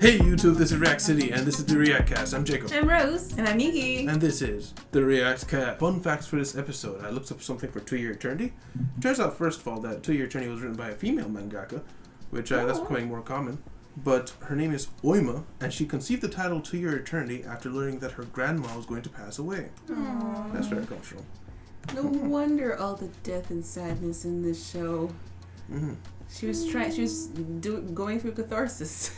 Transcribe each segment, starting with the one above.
Hey YouTube, this is React City, and this is the React Cast. I'm Jacob. I'm Rose. And I'm Nikki. And this is the React Cast. Fun facts for this episode. I looked up something for 2 Year Eternity. It turns out, first of all, that 2 Year Eternity was written by a female mangaka, which that's becoming more common. But her name is Oima, and she conceived the title 2 Year Eternity after learning that her grandma was going to pass away. Aww. That's where it comes from. No wonder all the death and sadness in this show. Mm-hmm. She was going through catharsis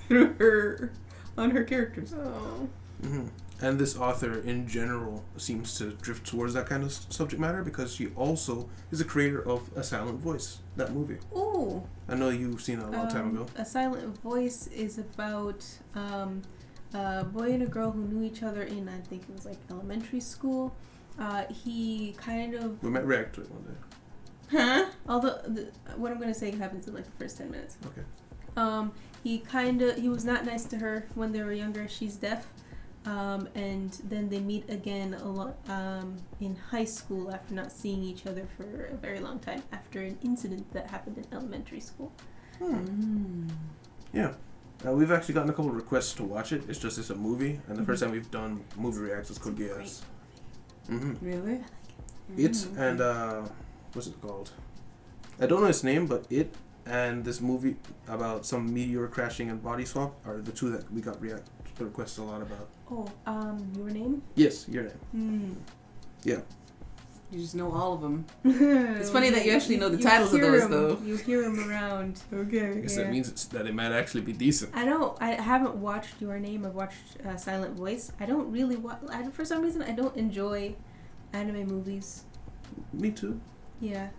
through her on her characters. Oh. Mm-hmm. And this author, in general, seems to drift towards that kind of subject matter because she also is a creator of A Silent Voice, that movie. Ooh. I know you've seen it a long time ago. A Silent Voice is about a boy and a girl who knew each other in, I think it was like elementary school. He kind of... We might react to it one day. Huh? Although, what I'm going to say happens in like the first 10 minutes. Okay. He was not nice to her when they were younger. She's deaf. And then they meet again in high school after not seeing each other for a very long time after an incident that happened in elementary school. Yeah. We've actually gotten a couple of requests to watch it. It's a movie, and the first time we've done movie reacts is Code Geass. Mm-hmm. Really? It and what's it called? I don't know its name, but it and this movie about some meteor crashing and body swap are the two that we got requests a lot about. Oh, Your Name? Yes, Your Name. Yeah. You just know all of them. It's funny that you actually know the titles of those, though. You hear them around. Okay. I guess that means that it might actually be decent. I haven't watched Your Name. I've watched Silent Voice. I don't really for some reason, I don't enjoy anime movies. Me too. Yeah.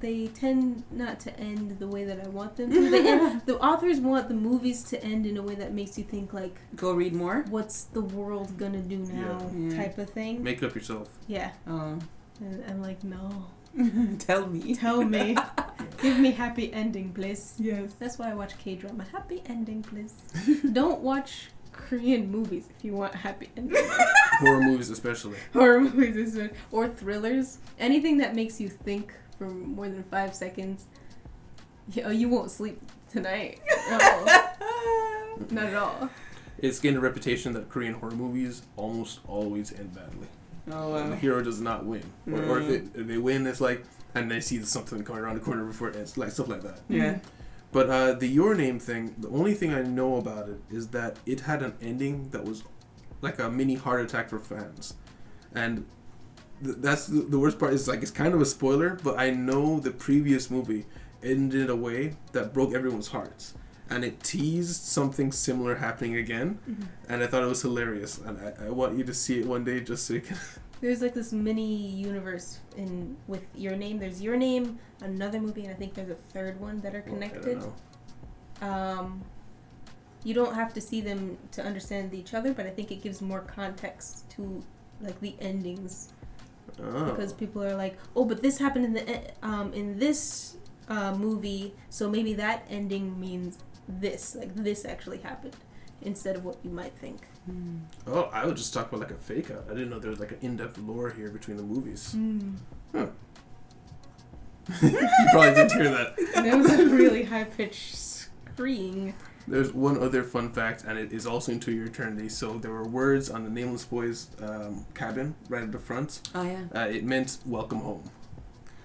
They tend not to end the way that I want them to. The authors want the movies to end in a way that makes you think, like... Go read more? What's the world gonna do now? Yeah. Type of thing. Make it up yourself. Yeah. Oh. And I'm like, no. Tell me. Give me happy ending, please. Yes. That's why I watch K-drama. Happy ending, please. Don't watch Korean movies if you want happy ending. Horror movies especially. Horror movies or thrillers. Anything that makes you think for more than 5 seconds. You won't sleep tonight. No. Not at all. It's gained a reputation that Korean horror movies almost always end badly. Oh, wow. The hero does not win. Or if they win, it's like, and they see something coming around the corner before it ends. Like, stuff like that. Yeah. But the Your Name thing, the only thing I know about it is that it had an ending that was like a mini heart attack for fans. And that's the worst part is, like, it's kind of a spoiler, but I know the previous movie ended in a way that broke everyone's hearts. And it teased something similar happening again. Mm-hmm. And I thought it was hilarious. And I want you to see it one day just so you can... There's like this mini universe with Your Name. There's Your Name, another movie, and I think there's a third one that are connected. Well, I don't know. You don't have to see them to understand each other, but I think it gives more context to like the endings. Oh. Because people are like, oh, but this happened in this movie, so maybe that ending means this. Like this actually happened instead of what you might think. Oh, I would just talk about like a fake out. I didn't know there was like an in-depth lore here between the movies. Huh. You probably didn't hear that. That was a really high-pitched scream. There's one other fun fact, and it is also in 2 Year Eternity. So there were words on the Nameless Boy's cabin right at the front. Oh, yeah. It meant welcome home.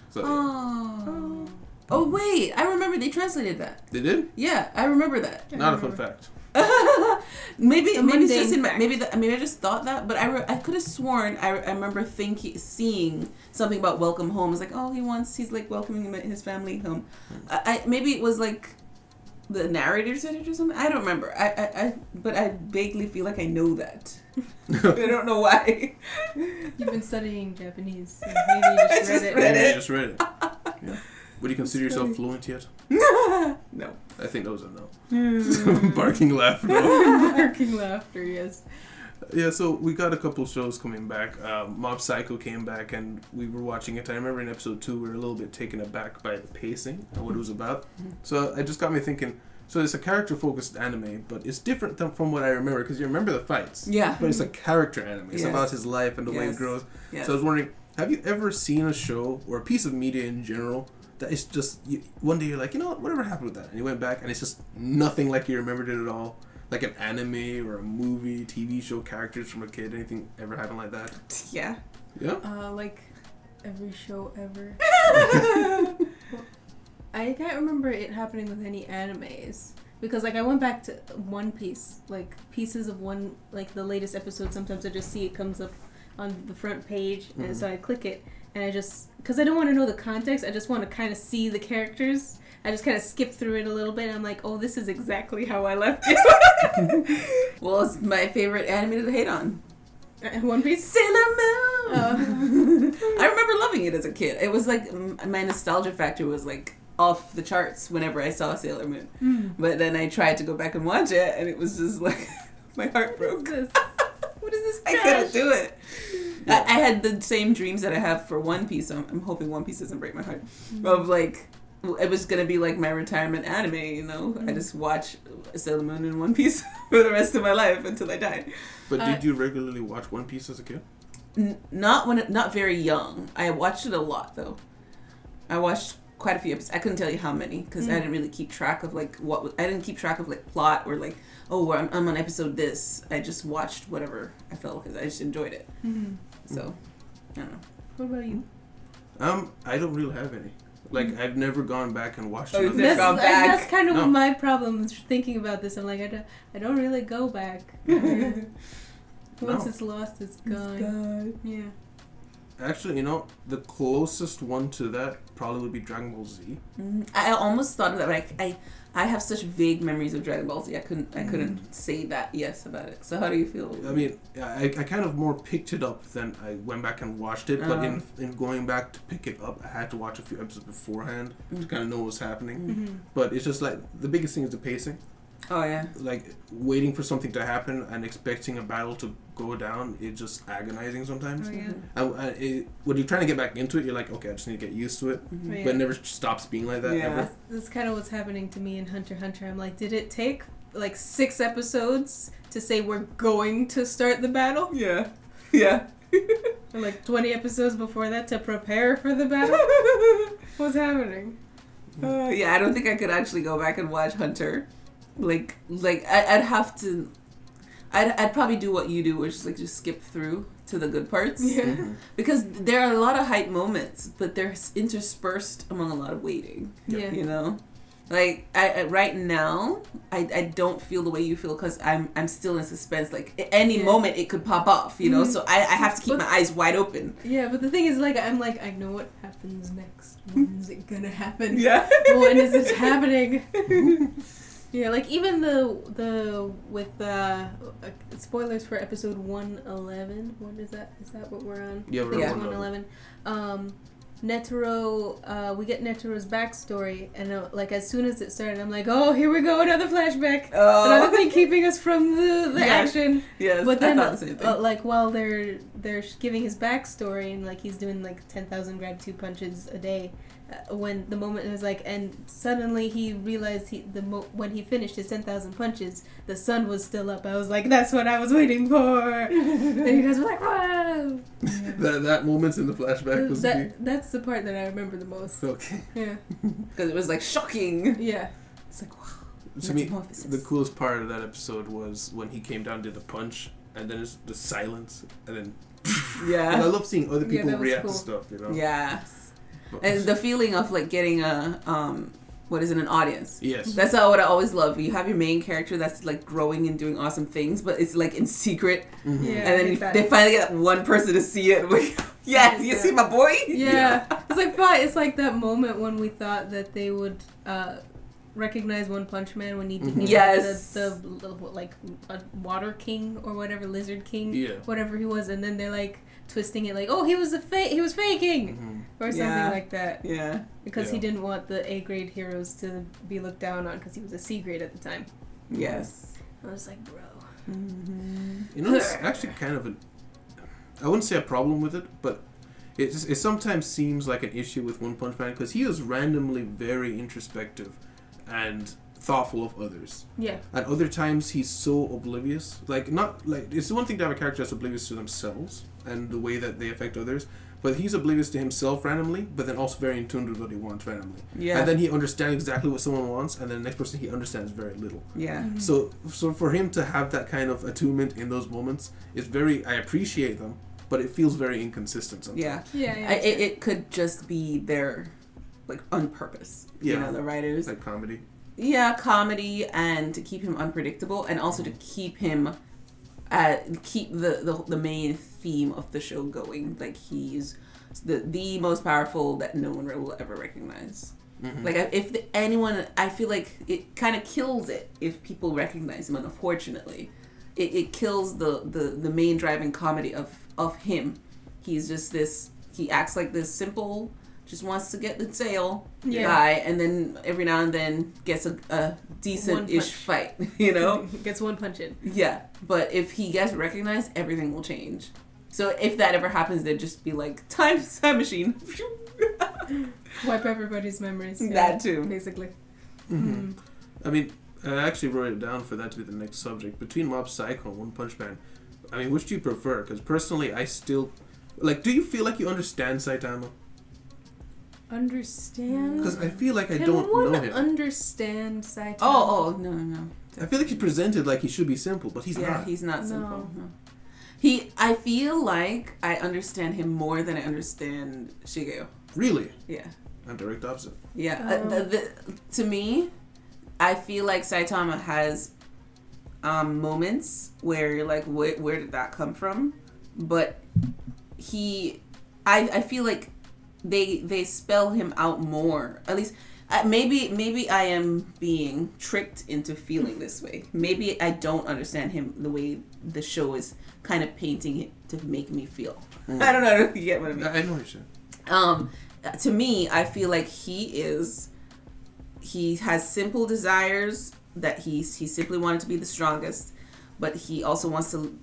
So, Oh. Oh, wait. I remember they translated that. They did? Yeah, I remember that. Not a fun fact. maybe it's just in maybe I just thought that, but I could have sworn I remember seeing something about welcome home. It's like, oh, he's like welcoming his family home. Maybe it was like the narrator said it or something. I don't remember. But I vaguely feel like I know that. I don't know why. You've been studying Japanese, so maybe you just read it. Maybe you just read it. Yeah. Would you consider yourself fluent yet? No. I think that was a no. Barking laughter. Barking laughter, yes. Yeah, so we got a couple shows coming back. Mob Psycho came back, and we were watching it. I remember in episode 2, we were a little bit taken aback by the pacing and what it was about. So it just got me thinking, so it's a character-focused anime, but it's different from what I remember, because you remember the fights. Yeah. But it's a character anime. It's about his life and the way it grows. Yes. So I was wondering, have you ever seen a show or a piece of media in general that it's just, one day you're like, you know what, whatever happened with that? And you went back, and it's just nothing like you remembered it at all. Like an anime or a movie, TV show characters from a kid? Anything ever happen like that? Yeah. Yeah? Like every show ever. I can't remember it happening with any animes. Because, like, I went back to One Piece. Like, pieces of one, like, the latest episode, sometimes I just see it comes up on the front page. And so I click it. And I just, because I don't want to know the context, I just want to kind of see the characters. I just kind of skip through it a little bit. And I'm like, oh, this is exactly how I left it. Well, it's my favorite anime to hate on. One Piece? Sailor Moon! I remember loving it as a kid. It was like, my nostalgia factor was like off the charts whenever I saw Sailor Moon. But then I tried to go back and watch it, and it was just like, my heart broke. What is this? I couldn't do it. I had the same dreams that I have for One Piece. So I'm hoping One Piece doesn't break my heart. Of like, it was gonna be like my retirement anime, you know. I just watch Sailor Moon and One Piece for the rest of my life until I die. But did you regularly watch One Piece as a kid? Not very young. I watched it a lot though. I watched quite a few episodes. I couldn't tell you how many because I didn't really keep track of like I didn't keep track of like plot or like I'm on episode this. I just watched whatever I felt because I just enjoyed it. So I don't know. What about you? I don't really have any. Like I've never gone back and watched. Oh, another gone back. That's kind of No. my problem is thinking about this. I'm like, I don't really go back. Once it's lost, it's gone. Yeah. Actually, you know, the closest one to that probably would be Dragon Ball Z. I almost thought of that, but I have such vague memories of Dragon Ball Z. I couldn't say that yes about it. So how do you feel? I mean, I kind of more picked it up than I went back and watched it. But in going back to pick it up, I had to watch a few episodes beforehand to kind of know what was happening. But it's just like the biggest thing is the pacing. Oh yeah. Like waiting for something to happen and expecting a battle to go down, it's just agonizing sometimes. Oh, yeah. When you're trying to get back into it, you're like, okay, I just need to get used to it. Oh, yeah. But it never stops being like that ever. That's kind of what's happening to me in Hunter x Hunter. I'm like, did it take like 6 episodes to say we're going to start the battle? Yeah. Yeah. Or like 20 episodes before that to prepare for the battle? What's happening? Yeah, I don't think I could actually go back and watch Hunter. Like I'd have to. I'd probably do what you do, which is like just skip through to the good parts. Yeah. Because there are a lot of hype moments, but they're interspersed among a lot of waiting. Yeah. You know, like I right now, I don't feel the way you feel because I'm still in suspense. Like at any moment it could pop off. You know, so I have to keep my eyes wide open. Yeah, but the thing is, like, I'm like, I know what happens next. When's it gonna happen? Yeah. When is it happening? Yeah, like even the with spoilers for episode 111. What is that? Is that what we're on? Yeah, we're on on 111. Netero, we get Netero's backstory, and like as soon as it started, I'm like, oh, here we go, another flashback, another thing keeping us from the action. Yes, but then I thought the same thing. like while they're giving his backstory and like he's doing like 10,000 gratitude punches a day. When the moment it was like, and suddenly he realized when he finished his 10,000 punches, the sun was still up. I was like, that's what I was waiting for. And you guys were like, wow. Yeah. That moment's in the flashback was that's the part that I remember the most. Okay. Yeah. Because it was like shocking. Yeah. It's like, wow. To me, the coolest part of that episode was when he came down, did the punch, and then it's the silence, and then. Yeah. And I love seeing other people react cool. to stuff, you know. Yeah. And the feeling of like getting an audience. Yes. That's what I always love. You have your main character that's like growing and doing awesome things, but it's like in secret. Mm-hmm. Yeah, and then they finally get that one person to see it. Like, yes, you see my boy? Yeah. It's like that moment when we thought that they would recognize One Punch Man when he did the like a Water King or whatever, Lizard King, whatever he was, and then they're like twisting it like, oh, he was faking or something like that. Yeah, because he didn't want the A grade heroes to be looked down on because he was a C grade at the time. Yes, I was like, bro. You know, it's actually kind of I wouldn't say a problem with it, but it sometimes seems like an issue with One Punch Man because he is randomly very introspective and thoughtful of others. Yeah. And other times he's so oblivious. Like, not like, it's one thing to have a character that's oblivious to themselves and the way that they affect others, but he's oblivious to himself randomly, but then also very in tune with what he wants randomly. Yeah. And then he understands exactly what someone wants, and then the next person he understands very little. Yeah. Mm-hmm. So for him to have that kind of attunement in those moments is very. I appreciate them, but it feels very inconsistent sometimes. Yeah. It could just be there, like on purpose. Yeah. You know, the writers. Like comedy. Yeah, comedy, and to keep him unpredictable, and also to keep him, keep the main theme of the show going. Like he's the most powerful that no one will ever recognize. Mm-hmm. Like if anyone, I feel like it kind of kills it if people recognize him. And unfortunately, it kills the main driving comedy of him. He's just this. He acts like this simple. Just wants to get the sale guy, and then every now and then gets a decent-ish fight, you know? Gets one punch in. Yeah, but if he gets recognized, everything will change. So if that ever happens, they'd just be like, time machine. Wipe everybody's memories. Yeah, that too. Basically. Mm-hmm. I mean, I actually wrote it down for that to be the next subject. Between Mob Psycho and One Punch Man, I mean, which do you prefer? Because personally, I still... Like, do you feel like you understand Saitama? Understand? Because I feel like I Can don't one know him. understand Saitama? Oh, no. I feel like he's presented like he should be simple, but he's not. Yeah, he's not simple. No. I feel like I understand him more than I understand Shigeo. Really? Yeah. I'm direct opposite. Yeah. To me, I feel like Saitama has moments where you're like, where did that come from? But I feel like they spell him out more. At least, maybe I am being tricked into feeling this way. Maybe I don't understand him the way the show is kind of painting it to make me feel. I don't know if you get what I mean. I know what you're saying. To me, I feel like he has simple desires that he simply wanted to be the strongest, but he also wants to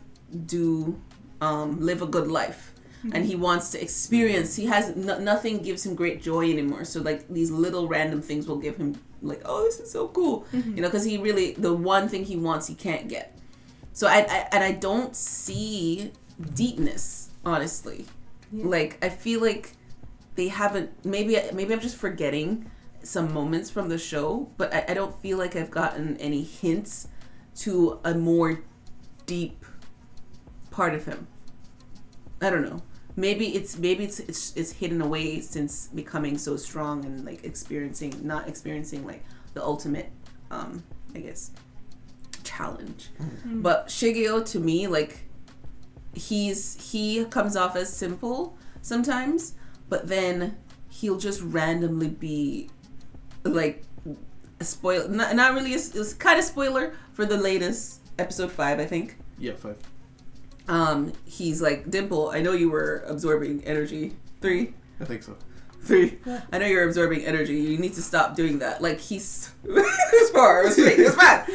live a good life. And he wants to experience. He has nothing gives him great joy anymore. So like these little random things will give him like, oh, this is so cool, you know, because he really the one thing he wants he can't get. So I don't see deepness, honestly. Yeah. Like I feel like they haven't. Maybe I'm just forgetting some moments from the show, but I don't feel like I've gotten any hints to a more deep part of him. I don't know. Maybe it's hidden away since becoming so strong and like not experiencing like the ultimate I guess challenge. Mm-hmm. But Shigeo to me, like he comes off as simple sometimes, but then he'll just randomly be like a spoiler. Not really. It was kind of spoiler for the latest episode 5, I think. Yeah, 5. He's like, Dimple, I know you were absorbing energy. 3. I think so. 3. I know you're absorbing energy. You need to stop doing that. Like he's it's far. It was straight. It was bad.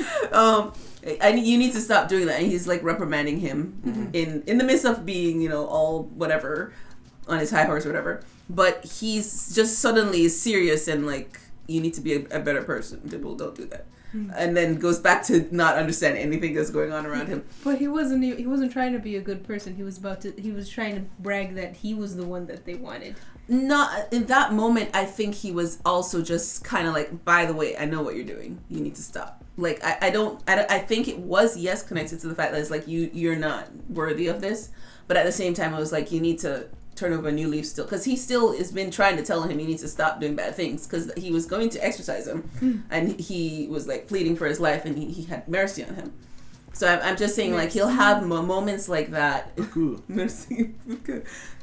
You need to stop doing that. And he's like reprimanding him in the midst of being, you know, all whatever on his high horse or whatever. But he's just suddenly serious and like, you need to be a better person. Dimple, don't do that. And then goes back to not understand anything that's going on around him. But he wasn't trying to be a good person. He was trying to brag that he was the one that they wanted. Not in that moment. I think he was also just kind of like, by the way, I know what you're doing. You need to stop. Like I think it was connected to the fact that it's like you're not worthy of this. But at the same time, it was like you need to turn over a new leaf still, because he still has been trying to tell him he needs to stop doing bad things, because he was going to exercise him and he was like pleading for his life and he had mercy on him. So I'm just saying, like, he'll have moments like that. Cool. Mercy.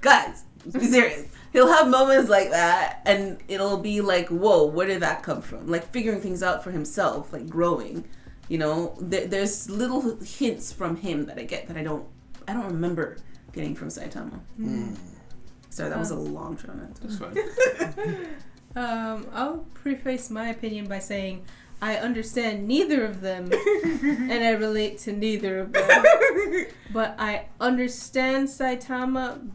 Guys, be serious. He'll have moments like that and it'll be like, whoa, where did that come from? Like figuring things out for himself, like growing, you know. There's little hints from him that I get that I don't remember getting from Saitama. Sorry, that was a long drawn answer. That's fine. I'll preface my opinion by saying I understand neither of them and I relate to neither of them. But I understand Saitama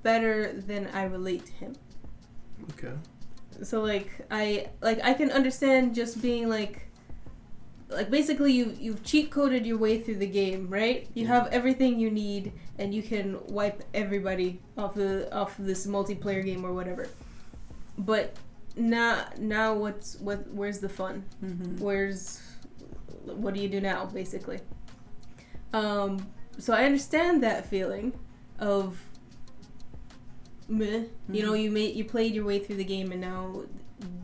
better than I relate to him. Okay. So I can understand just being like like basically you've cheat coded your way through the game, right? You have everything you need, and you can wipe everybody off this multiplayer game or whatever. But now where's the fun? What do you do now, basically? So I understand that feeling of meh. You know, you played your way through the game, and now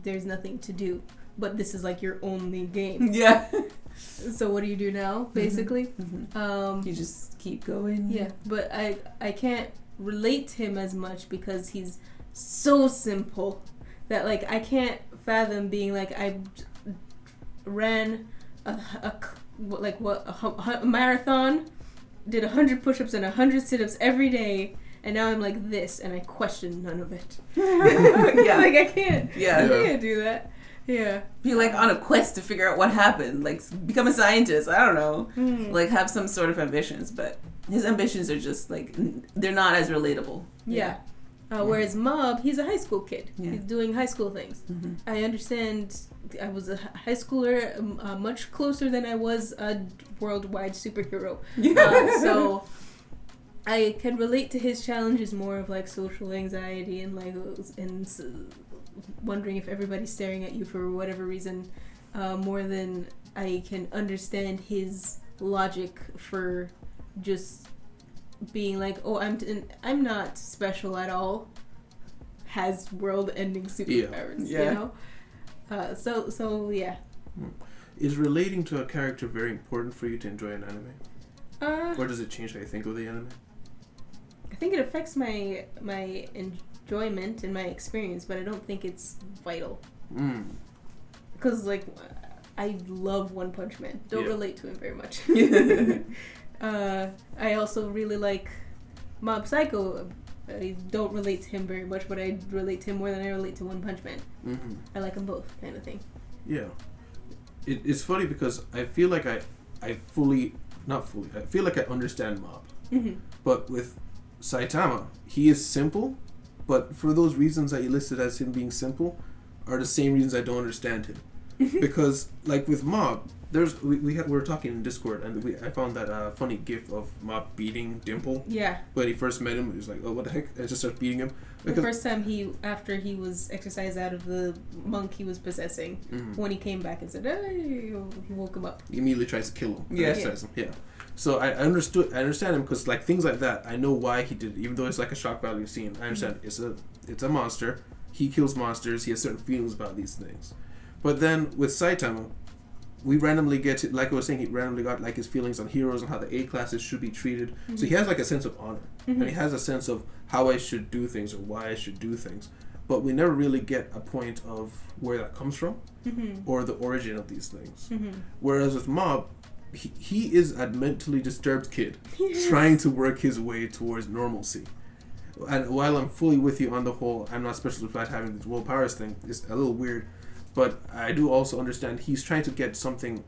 there's nothing to do. But this is like your only game. Yeah. So what do you do now, basically? You just keep going. Yeah, but I can't relate to him as much because he's so simple that like I can't fathom being like I ran a marathon, did 100 push-ups and 100 sit-ups every day, and now I'm like this, and I question none of it. Yeah. Like I can't. Yeah. I can't do that. Yeah. Be like on a quest to figure out what happened. Like become a scientist. I don't know. Like have some sort of ambitions, but his ambitions are just like they're not as relatable. Yeah. Whereas Mob, he's a high school kid. Yeah. He's doing high school things. I understand. I was a high schooler, much closer than I was a worldwide superhero. So I can relate to his challenges more of like social anxiety and like wondering if everybody's staring at you for whatever reason, more than I can understand his logic for just being like, oh, I'm not special at all, has world-ending superpowers, you know? So yeah. Is relating to a character very important for you to enjoy an anime? Or does it change how you think of the anime? I think it affects my enjoyment and my experience, but I don't think it's vital. Because like I love One Punch Man. Don't relate to him very much. I also really like Mob Psycho. I don't relate to him very much, but I relate to him more than I relate to One Punch Man. I like them both, kind of thing. Yeah. It's funny because I feel like I feel like I understand Mob. But with Saitama, he is simple, but for those reasons that you listed as him being simple are the same reasons I don't understand him. Because like with Mob, we were talking in Discord, and I found that funny gif of Mob beating Dimple. Yeah. When he first met him, he was like, "Oh, what the heck?" And just starts beating him. The first time after he was exorcised out of the monk he was possessing, when he came back and said, "Hey," he woke him up. He immediately tries to kill him. Exorcise him. Yeah. So I understand him because like things like that, I know why he did it, even though it's like a shock value scene. I understand it's a monster. He kills monsters. He has certain feelings about these things. But then with Saitama, we randomly get to, like I was saying, he randomly got like his feelings on heroes and how the A classes should be treated. So he has like a sense of honor, and he has a sense of how I should do things or why I should do things. But we never really get a point of where that comes from or the origin of these things. Whereas with Mob, he is a mentally disturbed kid trying to work his way towards normalcy. And while I'm fully with you on the whole, I'm not special about having this world powers thing, it's a little weird. But I do also understand he's trying to get something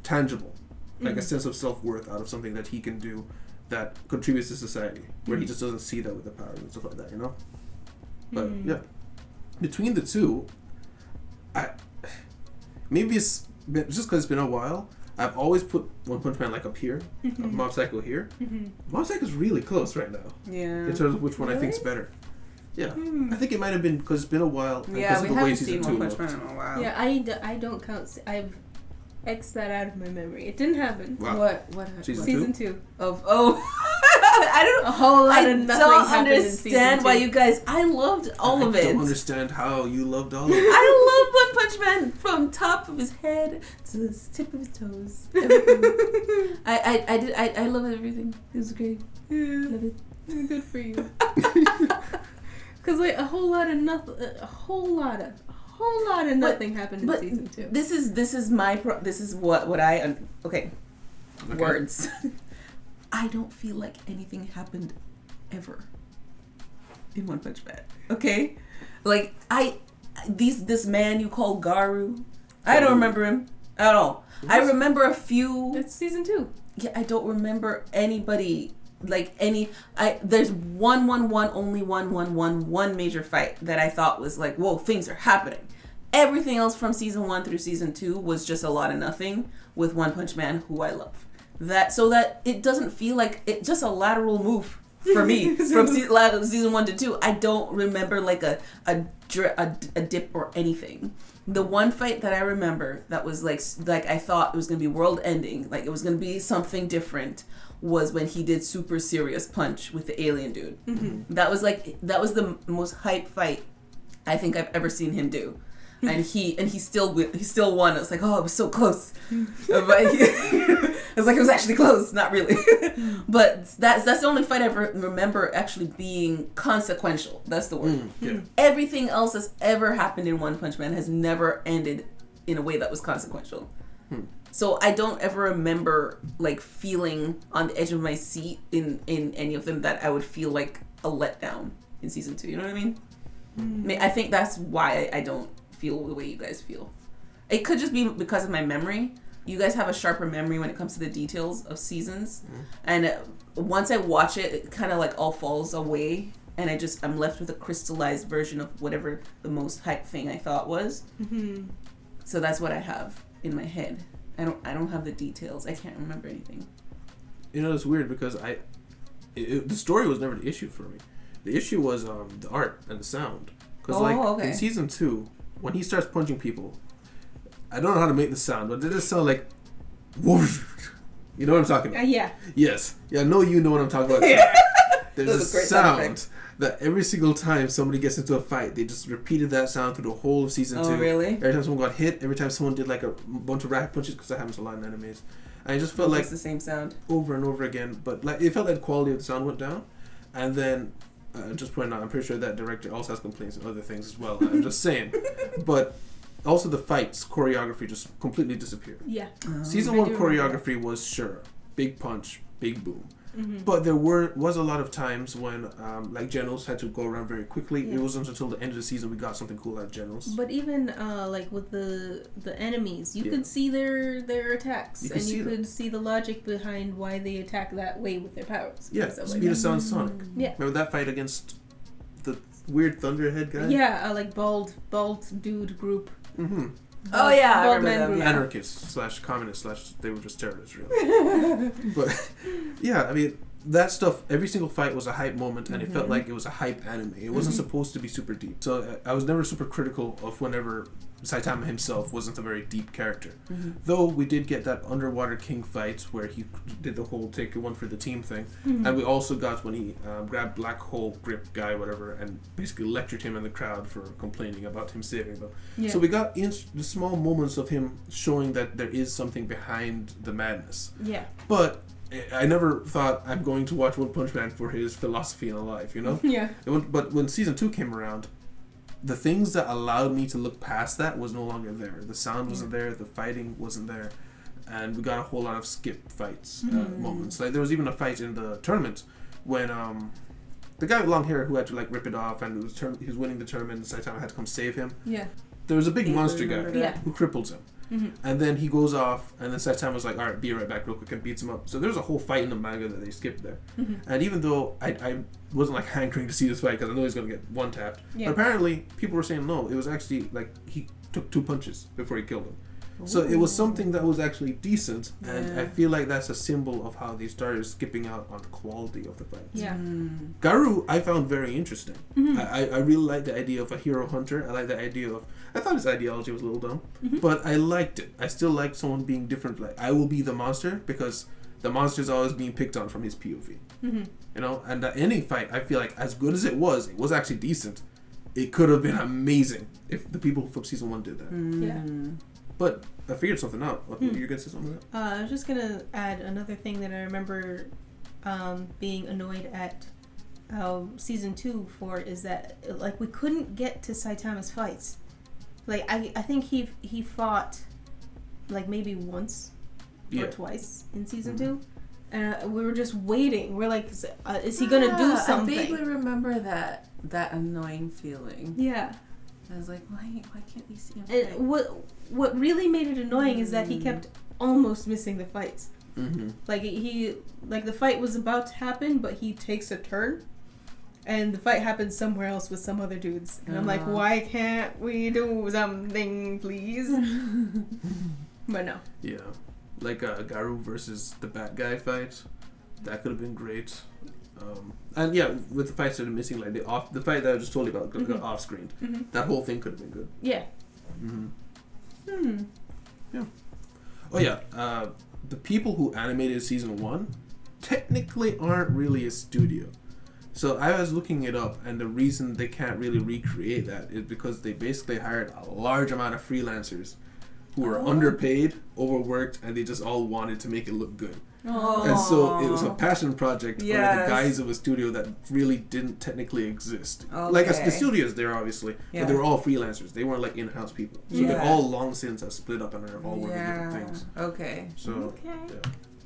tangible, like a sense of self-worth out of something that he can do that contributes to society, where he just doesn't see that with the power and stuff like that, you know? But, yeah. Between the two, maybe it's just because it's been a while, I've always put One Punch Man like up here, Mob Psycho here. Mob Psycho's really close right now. Yeah. In terms of which one I think's better. Yeah, I think it might have been because it's been a while. Yeah, we haven't seen One Punch Man in a while. Yeah, I don't count. I've X'd that out of my memory. It didn't happen. Wow. What happened? Season 2 of I don't know. A whole lot of nothing don't happened understand why you guys. I loved all of it. I don't understand how you loved all of it. I love One Punch Man from top of his head to the tip of his toes. Everything. I love everything. It was great. Love it. Good for you. Because like a whole lot of nothing happened in season 2. This is what I okay. Words. I don't feel like anything happened ever in One Punch Man. Okay, like this man you call Garu, I don't remember him at all. I remember a few. That's season 2. Yeah, I don't remember anybody. Like there's only one major fight that I thought was like, whoa, things are happening. Everything else from season 1 through season 2 was just a lot of nothing with One Punch Man, who I love. So that it doesn't feel like it just a lateral move for me from season 1 to 2. I don't remember like a dip or anything. The one fight that I remember that was like I thought it was gonna be world ending, like it was gonna be something different, was when he did Super Serious Punch with the alien dude. Mm-hmm. That was the most hype fight I think I've ever seen him do. And he still won. I was like, oh, it was so close. But it was like, it was actually close. Not really. But that's the only fight I ever remember actually being consequential. That's the word. Yeah. Everything else that's ever happened in One Punch Man has never ended in a way that was consequential. So I don't ever remember like feeling on the edge of my seat in any of them that I would feel like a letdown in season 2. You know what I mean? I think that's why I don't feel the way you guys feel. It could just be because of my memory. You guys have a sharper memory when it comes to the details of seasons, and once I watch it, it kind of like all falls away, and I'm left with a crystallized version of whatever the most hype thing I thought was. So that's what I have in my head. I don't have the details. I can't remember anything. You know, it's weird because the story was never the issue for me. The issue was the art and the sound. Because in season 2, when he starts punching people, I don't know how to make the sound, but it just sound like whoosh. You know what I'm talking about? Yeah. Yes. Yeah, I know you know what I'm talking about. Yeah. There's a sound that every single time somebody gets into a fight, they just repeated that sound through the whole of season 2. Oh, really? Every time someone got hit, every time someone did like a bunch of rapid punches, because that happens a lot in animes. And I just felt like it's the same sound over and over again, but like it felt like the quality of the sound went down. And then just pointing out, I'm pretty sure that director also has complaints and other things as well. I'm just saying. But also the fights, choreography just completely disappeared. Yeah. Season 1 choreography was sure. Big punch, big boom. But there was a lot of times when like generals had to go around very quickly. Yeah. It wasn't until the end of the season we got something cool out of generals. But even like with the enemies, you could see their attacks, you could see the logic behind why they attack that way with their powers. Yeah, speed of sound Sonic. Yeah. Remember that fight against the weird Thunderhead guy? Yeah, like bald dude group. Oh yeah, I remember them. Anarchists / communists / they were just terrorists, really. But yeah, I mean that stuff. Every single fight was a hype moment, and it felt like it was a hype anime. It wasn't supposed to be super deep. So I was never super critical of whenever Saitama himself wasn't a very deep character. Though we did get that underwater king fight where he did the whole take one for the team thing, and we also got when he grabbed Black Hole Grip guy, whatever, and basically lectured him in the crowd for complaining about him saving them. Yeah. So we got the small moments of him showing that there is something behind the madness. Yeah. But I never thought I'm going to watch One Punch Man for his philosophy in life, you know? Yeah. But when season 2 came around, the things that allowed me to look past that was no longer there. The sound wasn't there, the fighting wasn't there, and we got a whole lot of skip fights moments. Like there was even a fight in the tournament when the guy with long hair who had to like rip it off, and he was winning the tournament, and Saitama had to come save him. Yeah. There was a big monster guy who cripples him. And then he goes off, and then Saitama was like, alright, be right back real quick, and beats him up. So there's a whole fight in the manga that they skipped there. And even though I wasn't like hankering to see this fight, because I know he's going to get one tapped, but apparently people were saying no, it was actually like he took 2 punches before he killed him. So it was something that was actually decent, and I feel like that's a symbol of how they started skipping out on the quality of the fights. Yeah. Garu, I found very interesting. I really like the idea of a hero hunter. I like the idea of... I thought his ideology was a little dumb, but I liked it. I still like someone being different. Like, I will be the monster, because the monster's always being picked on from his POV. You know? And the ending fight, I feel like, as good as it was actually decent. It could have been amazing if the people from season 1 did that. Yeah. But I figured something out. You're going to say something like that? I was just going to add another thing that I remember being annoyed at season 2 for is that like we couldn't get to Saitama's fights. Like I think he fought like maybe once or twice in season 2. And we were just waiting. We're like, is he going to do something? I vaguely remember that annoying feeling. Yeah. I was like, why can't we see him? And what really made it annoying is that he kept almost missing the fights. Like the fight was about to happen, but he takes a turn, and the fight happens somewhere else with some other dudes. And I'm like, why can't we do something, please? But no. Yeah. Like Garu versus the bad guy fight. That could have been great. And yeah, with the fights that are missing, like the fight that I just told you about, got off screen. That whole thing could have been good. Yeah. Yeah. Oh yeah. The people who animated season 1 technically aren't really a studio. So I was looking it up, and the reason they can't really recreate that is because they basically hired a large amount of freelancers who were underpaid, overworked, and they just all wanted to make it look good. And so it was a passion project under the guise of a studio that really didn't technically exist. Like the studios there, obviously, but they were all freelancers. They weren't like in-house people. So they all long since have split up and are all working different things. Okay. So,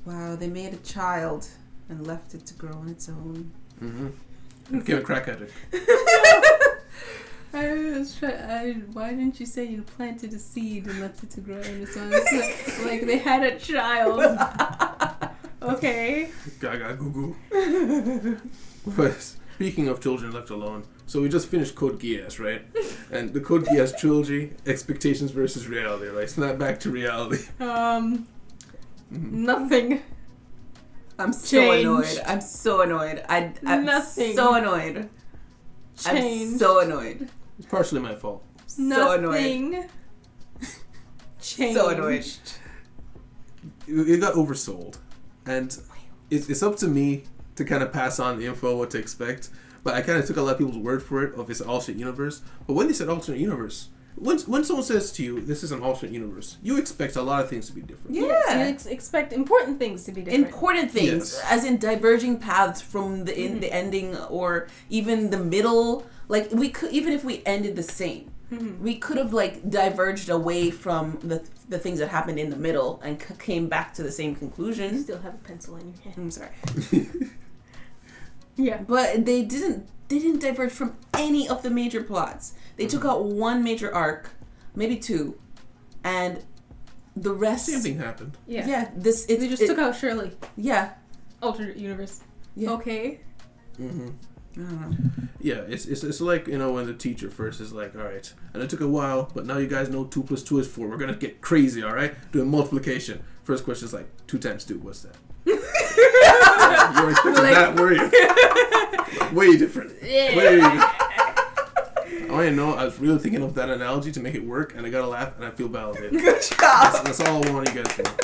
wow, they made a child and left it to grow on its own. Give a crack at it. Why didn't you say you planted a seed and left it to grow on its own? It's like they had a child. Okay. Gaga goo goo. But speaking of children left alone, so we just finished Code Geass, right? And the Code Geass trilogy, expectations versus reality, right? Snap back to reality. Nothing. I'm so annoyed. I'm so annoyed. I'm Nothing. so annoyed. Changed. I'm so annoyed. It's partially my fault. So annoyed. Changed. So annoyed. It got oversold. And it's up to me to kind of pass on the info, what to expect. But I kind of took a lot of people's word for it of it's an alternate universe. But when they said alternate universe, when someone says to you, this is an alternate universe, you expect a lot of things to be different. Yeah. You expect important things to be different. Important things, as in diverging paths from the ending or even the middle. Like, we could, even if we ended the same, we could have, like, diverged away from the things that happened in the middle and came back to the same conclusion. You still have a pencil in your hand. I'm sorry. Yeah. But they didn't diverge from any of the major plots. They took out one major arc, maybe two, and the rest... Same thing happened. Yeah. Yeah. They just took out Shirley. Yeah. Alternate universe. Yeah. Okay. I don't know. Yeah, it's like, you know, when the teacher first is like, all right, and it took a while, but now you guys know 2 + 2 is 4. We're going to get crazy, all right? Doing multiplication. First question is like, 2 × 2, what's that? You were expecting that, were you? Way different. Yeah. Way different. I know, I was really thinking of that analogy to make it work, and I got to laugh, and I feel validated. Good job. That's all I want you guys to know.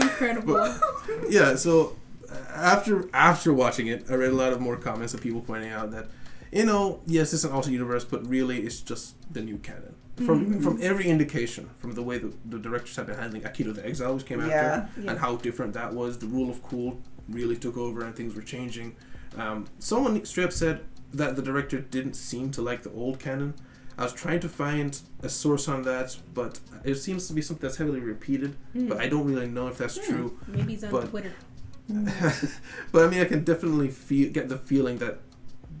Incredible. But, yeah, so after watching it, I read a lot of more comments of people pointing out that, you know, yes, it's an alternate universe, but really it's just the new canon. From every indication, from the way the directors have been handling Akito the Exile, which came after, and how different that was, the rule of cool really took over and things were changing. Someone straight up said that the director didn't seem to like the old canon. I was trying to find a source on that, but it seems to be something that's heavily repeated, but I don't really know if that's true. Maybe he's on Twitter. But I mean, I can definitely get the feeling that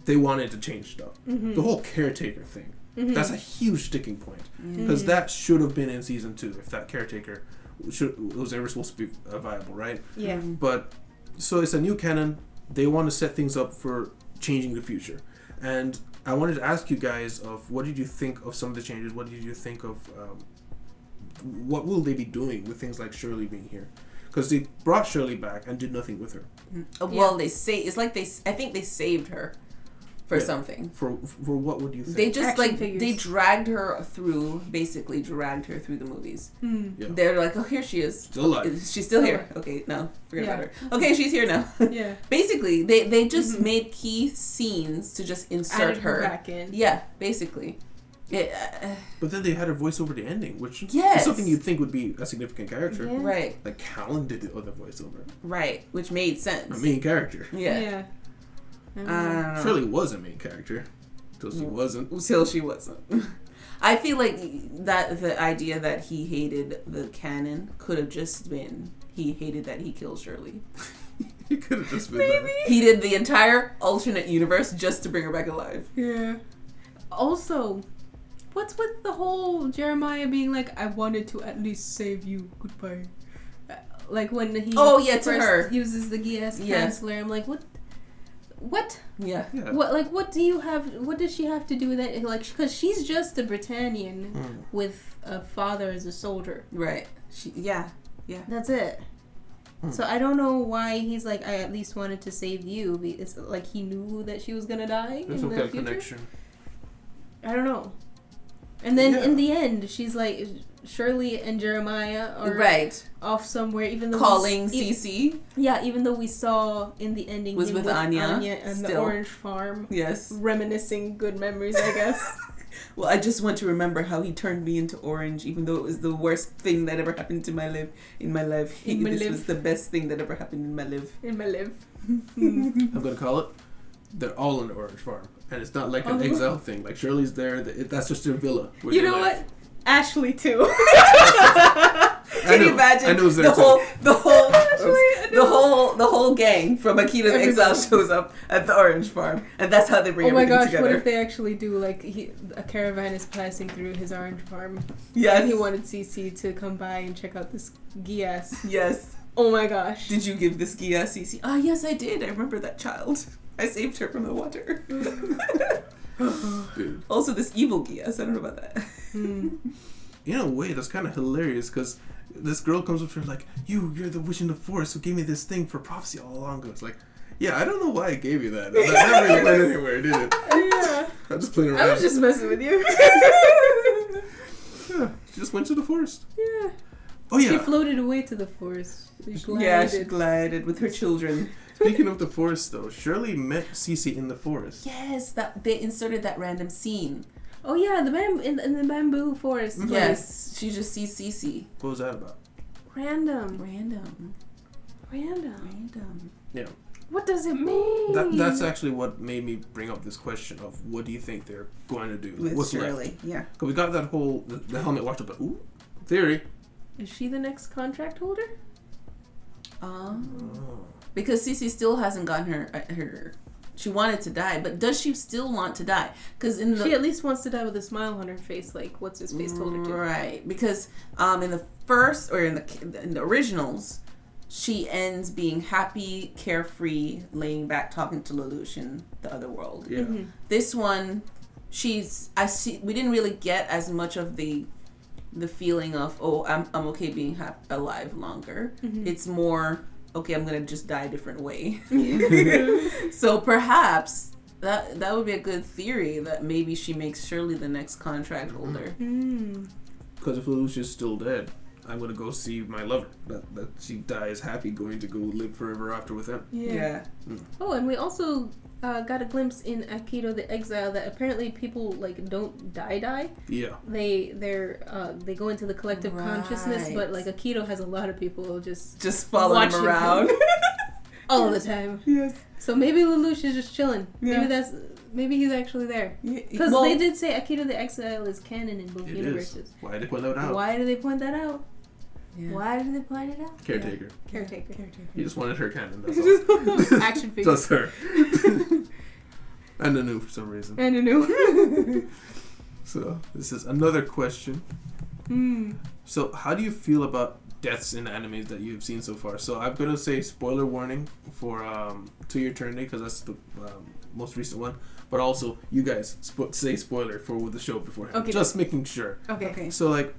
they wanted to change stuff. The whole caretaker thing, that's a huge sticking point, because that should have been in season 2 if that caretaker was ever supposed to be viable, right? Yeah. But so it's a new canon. They want to set things up for changing the future, and I wanted to ask you guys of what did you think of some of the changes? What did you think of what will they be doing with things like Shirley being here? Because they brought Shirley back and did nothing with her. Well, I think they saved her for something. For what would you think? They just Action figures. They dragged her through the movies. Yeah. They're like, oh, here she is. Still alive. She's still here. Okay, no, forget about her. Okay, she's here now. Yeah. Basically, they just made key scenes to just insert Added her back in. Yeah, basically. But then they had her voice over the ending, which is something you'd think would be a significant character. Yeah. Right. Like Callan did the other voiceover. Right, which made sense. A main character. Yeah. I don't know. Shirley was a main character. Until she wasn't. Until she wasn't. I feel like that the idea that he hated the canon could have just been he hated that he killed Shirley. He could have just been that. He did the entire alternate universe just to bring her back alive. Yeah. Also, what's with the whole Jeremiah being like, I wanted to at least save you, goodbye. Like when he to first her uses the Geass Chancellor, I'm like, what what? Yeah. What, like, what do you have, what does she have to do with that? Like, because she's just a Britannian with a father as a soldier. Right. Yeah. That's it. So I don't know why he's like, I at least wanted to save you. It's like he knew that she was gonna die in the future. Connection. I don't know. And then in the end, she's like, Shirley and Jeremiah are off somewhere, even though calling Cece. Yeah, even though we saw in the ending was with Anya and the orange farm. Yes, reminiscing good memories, I guess. Well, I just want to remember how he turned me into orange, even though it was the worst thing that ever happened to my life. This was the best thing that ever happened in my life. I'm gonna call it. They're all in the orange farm, and it's not like an exile thing. Like Shirley's there. That's just their villa. You know what? Ashley too. Can you imagine the whole gang from Akira the Exile shows up at the orange farm, and that's how they bring everything together. What if they actually do, like, a caravan is passing through his orange farm? Yes. And he wanted Cece to come by and check out this Geass. Yes. Oh my gosh. Did you give this Geass Cece? Ah, yes, I did. I remember that child. I saved her from the water. Dude. Also, this evil Geass. I don't know about that. In a way, that's kind of hilarious because this girl comes up to her like, you're the witch in the forest who gave me this thing for prophecy all along ago. It's like, yeah, I don't know why I gave you that. That never really went anywhere, did it? Yeah. I'm just playing around. I was just messing with you. Yeah, she just went to the forest. Yeah. Oh, yeah. She floated away to the forest. She glided with her children. Speaking of the forest, though, Shirley met Cece in the forest. Yes, that they inserted that random scene. Oh yeah, in the bamboo forest. Mm-hmm. Yes, she just sees Cece. What was that about? Random. Yeah. What does it mean? That's actually what made me bring up this question of what do you think they're going to do? With Shirley, yeah. Because we got that whole the helmet washed up. Ooh, theory. Is she the next contract holder? Because Cece still hasn't gotten her. She wanted to die, but does she still want to die? Because she at least wants to die with a smile on her face, like what's his face told her to. Right, because in the first or in the originals, she ends being happy, carefree, laying back, talking to Lelouch in the other world. Yeah. Mm-hmm. This one, we didn't really get as much of the feeling of I'm okay being alive longer. Mm-hmm. It's more okay, I'm gonna just die a different way. So perhaps that would be a good theory that maybe she makes Shirley the next contract holder. Because if Lelouch is still dead, I'm gonna go see my lover. That she dies happy, going to go live forever after with him. Yeah. Oh, and we also got a glimpse in Akira the Exile that apparently people like don't die. Yeah. They go into the collective consciousness, but like Akira has a lot of people just following him around all the time. Yes. So maybe Lelouch is just chilling. Yeah. Maybe he's actually there. Because they did say Akira the Exile is canon in both universes. Why did they point that out? Why did they point that out? Yeah. Why did they point it out? Caretaker. He just wanted her canon. That's all. Action figure. Just her. And Anu for some reason. And Anu. So this is another question. So how do you feel about deaths in animes that you've seen so far? So I'm gonna say spoiler warning for To Your Eternity because that's the most recent one. But also you guys say spoiler for the show beforehand. Okay. Just making sure. Okay. So like,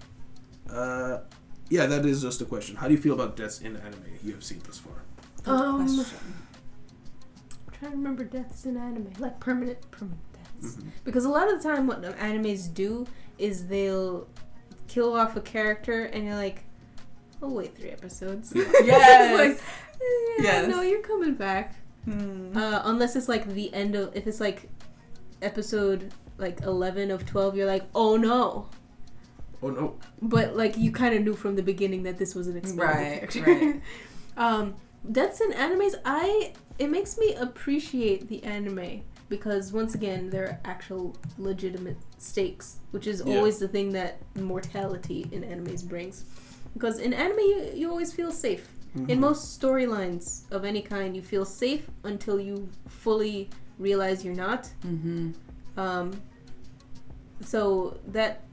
yeah, that is just a question. How do you feel about deaths in anime you have seen thus far? I'm trying to remember deaths in anime, like permanent deaths. Mm-hmm. Because a lot of the time, what animes do is they'll kill off a character, and you're like, "Oh wait, 3 episodes." Yes. Like, no, you're coming back. Unless it's like the end of, if it's like episode like 11 of 12, you're like, "Oh no." Oh no! But like you kind of knew from the beginning that this was an expendable character. Right. Deaths in animes, it makes me appreciate the anime because once again there are actual legitimate stakes, which is always the thing that mortality in animes brings. Because in anime you always feel safe. Mm-hmm. In most storylines of any kind, you feel safe until you fully realize you're not. Mm-hmm. So that.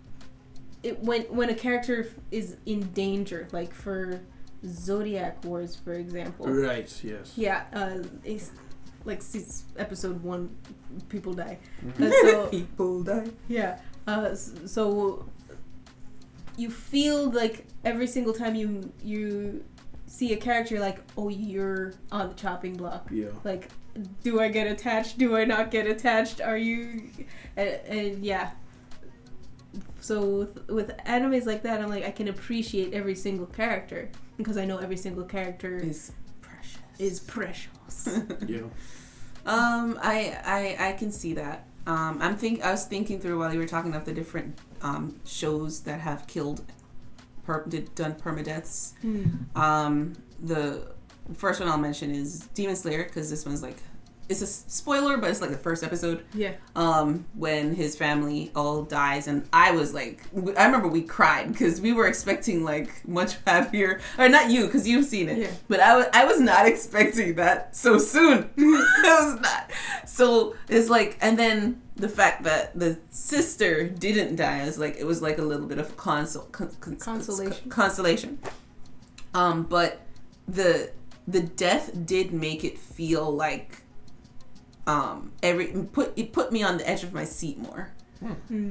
When a character is in danger, like for Zodiac Wars, for example. Right. Yes. Yeah. like episode 1, people die. So, people die. Yeah. So you feel like every single time you see a character, like, oh, you're on the chopping block. Yeah. Like, do I get attached? Do I not get attached? Are you? And yeah. So with animes like that, I'm like, I can appreciate every single character because I know every single character is precious. Yeah. I can see that. I was thinking through while you were talking of the different shows that have done permadeaths. The first one I'll mention is Demon Slayer, because this one's like, it's a spoiler, but it's like the first episode. Yeah. When his family all dies, and I was like, I remember we cried because we were expecting like much happier, or not you, because you've seen it. Yeah. But I was not expecting that so soon. I was not. So it's like, and then the fact that the sister didn't die, it was like a little bit of consolation. But the death did make it feel like it put me on the edge of my seat more.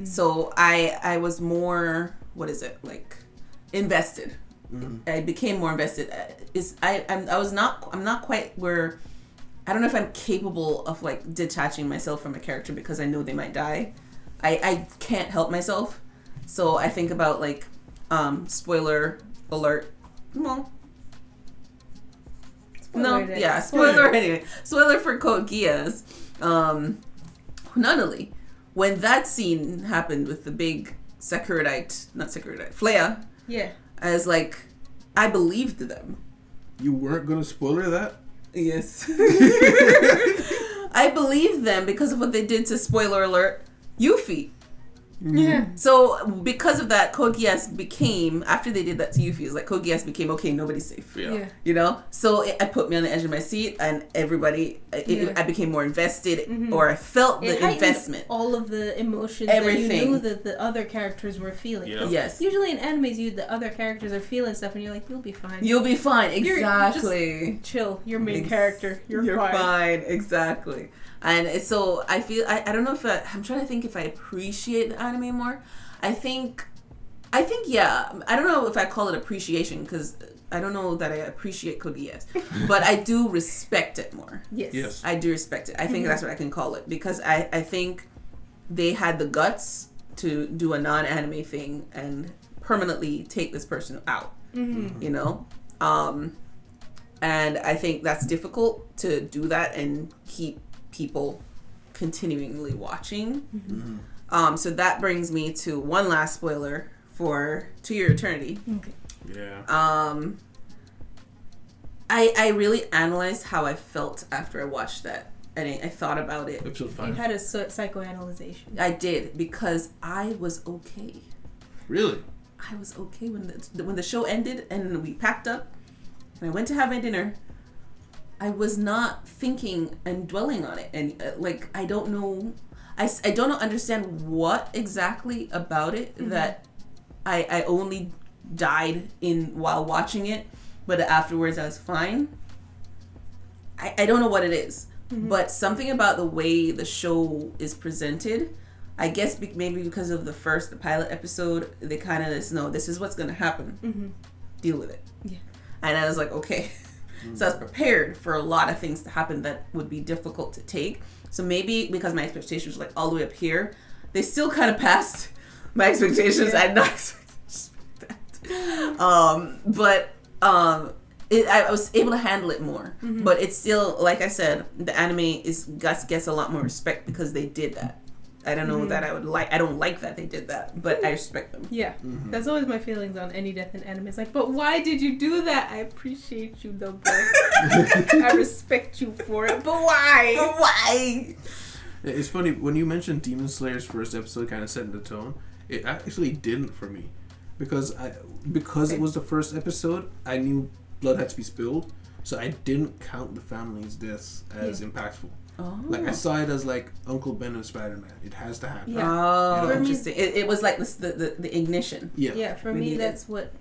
So I was more, invested. I became more invested. I'm not quite where, I don't know if I'm capable of like detaching myself from a character because I know they might die. I can't help myself. So I think about like spoiler alert. Well, spoiler anyway. Spoiler for Code Geass. Nunnally. When that scene happened with the big Flea. Yeah. I was like, I believed them. You weren't gonna spoiler that? Yes. I believed them because of what they did to, spoiler alert, Yuffie. Yeah. So because of that, Code Geass became, after they did that to Yuffie, it's like Code Geass became, okay, nobody's safe. Yeah. You know? So it put me on the edge of my seat, and I became more invested, or I felt the investment. All of the emotions Everything. that you knew that the other characters were feeling. Yeah. Yes. Usually in animes, the other characters are feeling stuff, and you're like, you'll be fine. You'll be fine. Exactly. You're just chill. You're main character. You're fine. Exactly. And so I feel, I don't know if I'm trying to think if I appreciate the anime more. I think yeah. I don't know if I call it appreciation, because I don't know that I appreciate Code Geass, but I do respect it more. Yes. I do respect it. I think that's what I can call it, because I think they had the guts to do a non-anime thing and permanently take this person out. You know? And I think that's difficult to do that and keep people continually watching. So that brings me to one last spoiler for To Your Eternity. Okay. Yeah. I really analyzed how I felt after I watched that, and I thought about it. Episode 5. You had a psychoanalyzation. I did, because I was okay. Really? I was okay when the show ended and we packed up and I went to have my dinner. I was not thinking and dwelling on it, and I don't know. I don't understand what exactly about it that I only died in while watching it, but afterwards I was fine. I don't know what it is, but something about the way the show is presented, I guess maybe because of the pilot episode, they kind of just know this is what's going to happen. Deal with it. Yeah. And I was like, okay. So I was prepared for a lot of things to happen that would be difficult to take. So maybe because my expectations were like all the way up here, they still kind of passed my expectations. I had not expected that. I was able to handle it more. But it's still, like I said, the anime gets a lot more respect because they did that. I don't know that I don't like that they did that, but I respect them. Yeah. That's always my feelings on any death in anime. It's like, but why did you do that? I appreciate you though, but I respect you for it. But why? But why? It's funny, when you mentioned Demon Slayer's first episode kind of setting the tone, it actually didn't for me. Because it was the first episode, I knew blood had to be spilled, so I didn't count the family's deaths as impactful. Oh. Like I saw it as like Uncle Ben of Spider-Man. It has to happen. Yeah. Oh, For interesting. It was like this, the ignition. Yeah, for me that's what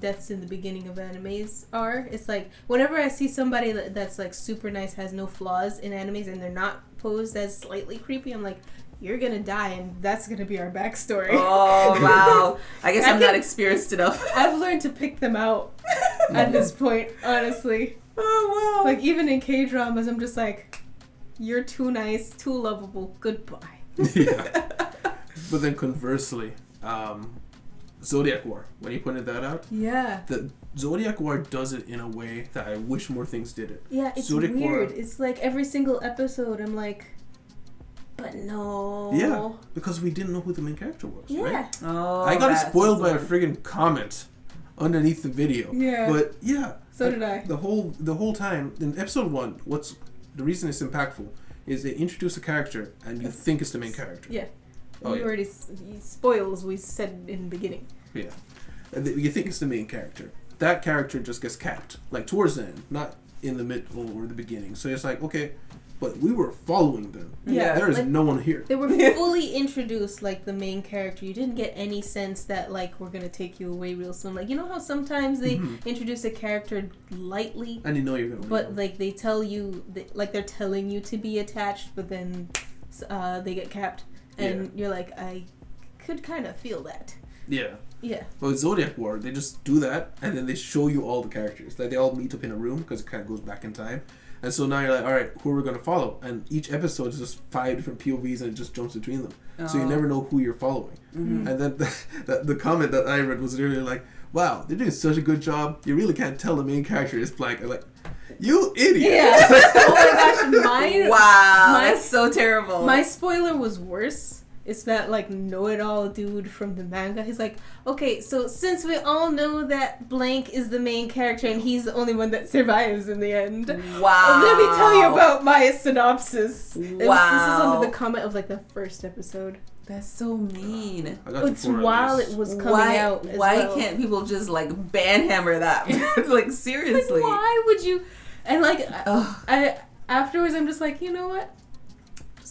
deaths in the beginning of animes are. It's like whenever I see somebody that's like super nice, has no flaws in animes, and they're not posed as slightly creepy, I'm like, you're gonna die, and that's gonna be our backstory. Oh wow! I guess I'm not experienced enough. I've learned to pick them out at this point, honestly. Oh wow! Like even in K-dramas, I'm just like, you're too nice, too lovable. Goodbye. Yeah. But then conversely, Zodiac War, when you pointed that out, yeah, the Zodiac War does it in a way that I wish more things did it. Yeah, it's Zodiac weird. War, it's like every single episode, I'm like, but no. Yeah, because we didn't know who the main character was. Yeah. Right? Oh, I got spoiled by a friggin' comment underneath the video. Yeah. But yeah. So did I. The whole time in episode 1, what's the reason it's impactful is they introduce a character and you think it's the main character. Yeah. Oh, you already spoils we said in the beginning. Yeah. And you think it's the main character. That character just gets capped, like towards the end, not in the middle or the beginning. So it's like, okay, but we were following them. Yeah. There is like, no one here. They were fully introduced like the main character. You didn't get any sense that like we're gonna take you away real soon. Like you know how sometimes they introduce a character lightly, and you know you're gonna. But like they tell you, like they're telling you to be attached, but then they get capped, and you're like, I could kind of feel that. Yeah. Yeah. But with Zodiac War, they just do that, and then they show you all the characters. Like they all meet up in a room because it kind of goes back in time. And so now you're like, all right, who are we going to follow? And each episode is just 5 different POVs and it just jumps between them. Oh. So you never know who you're following. Mm-hmm. And then the comment that I read was really like, wow, they're doing such a good job. You really can't tell the main character is blank. I'm like, you idiot. Yeah. Oh my gosh. Wow. That's so terrible. My spoiler was worse. It's that like know-it-all dude from the manga. He's like, okay, so since we all know that blank is the main character and he's the only one that survives in the end, wow. Let me tell you about my synopsis. Wow. This is under the comment of like the first episode. That's so mean. It's while it was coming out. Why can't people just like banhammer that? Like seriously. Like, why would you? And like, I afterwards, I'm just like, you know what?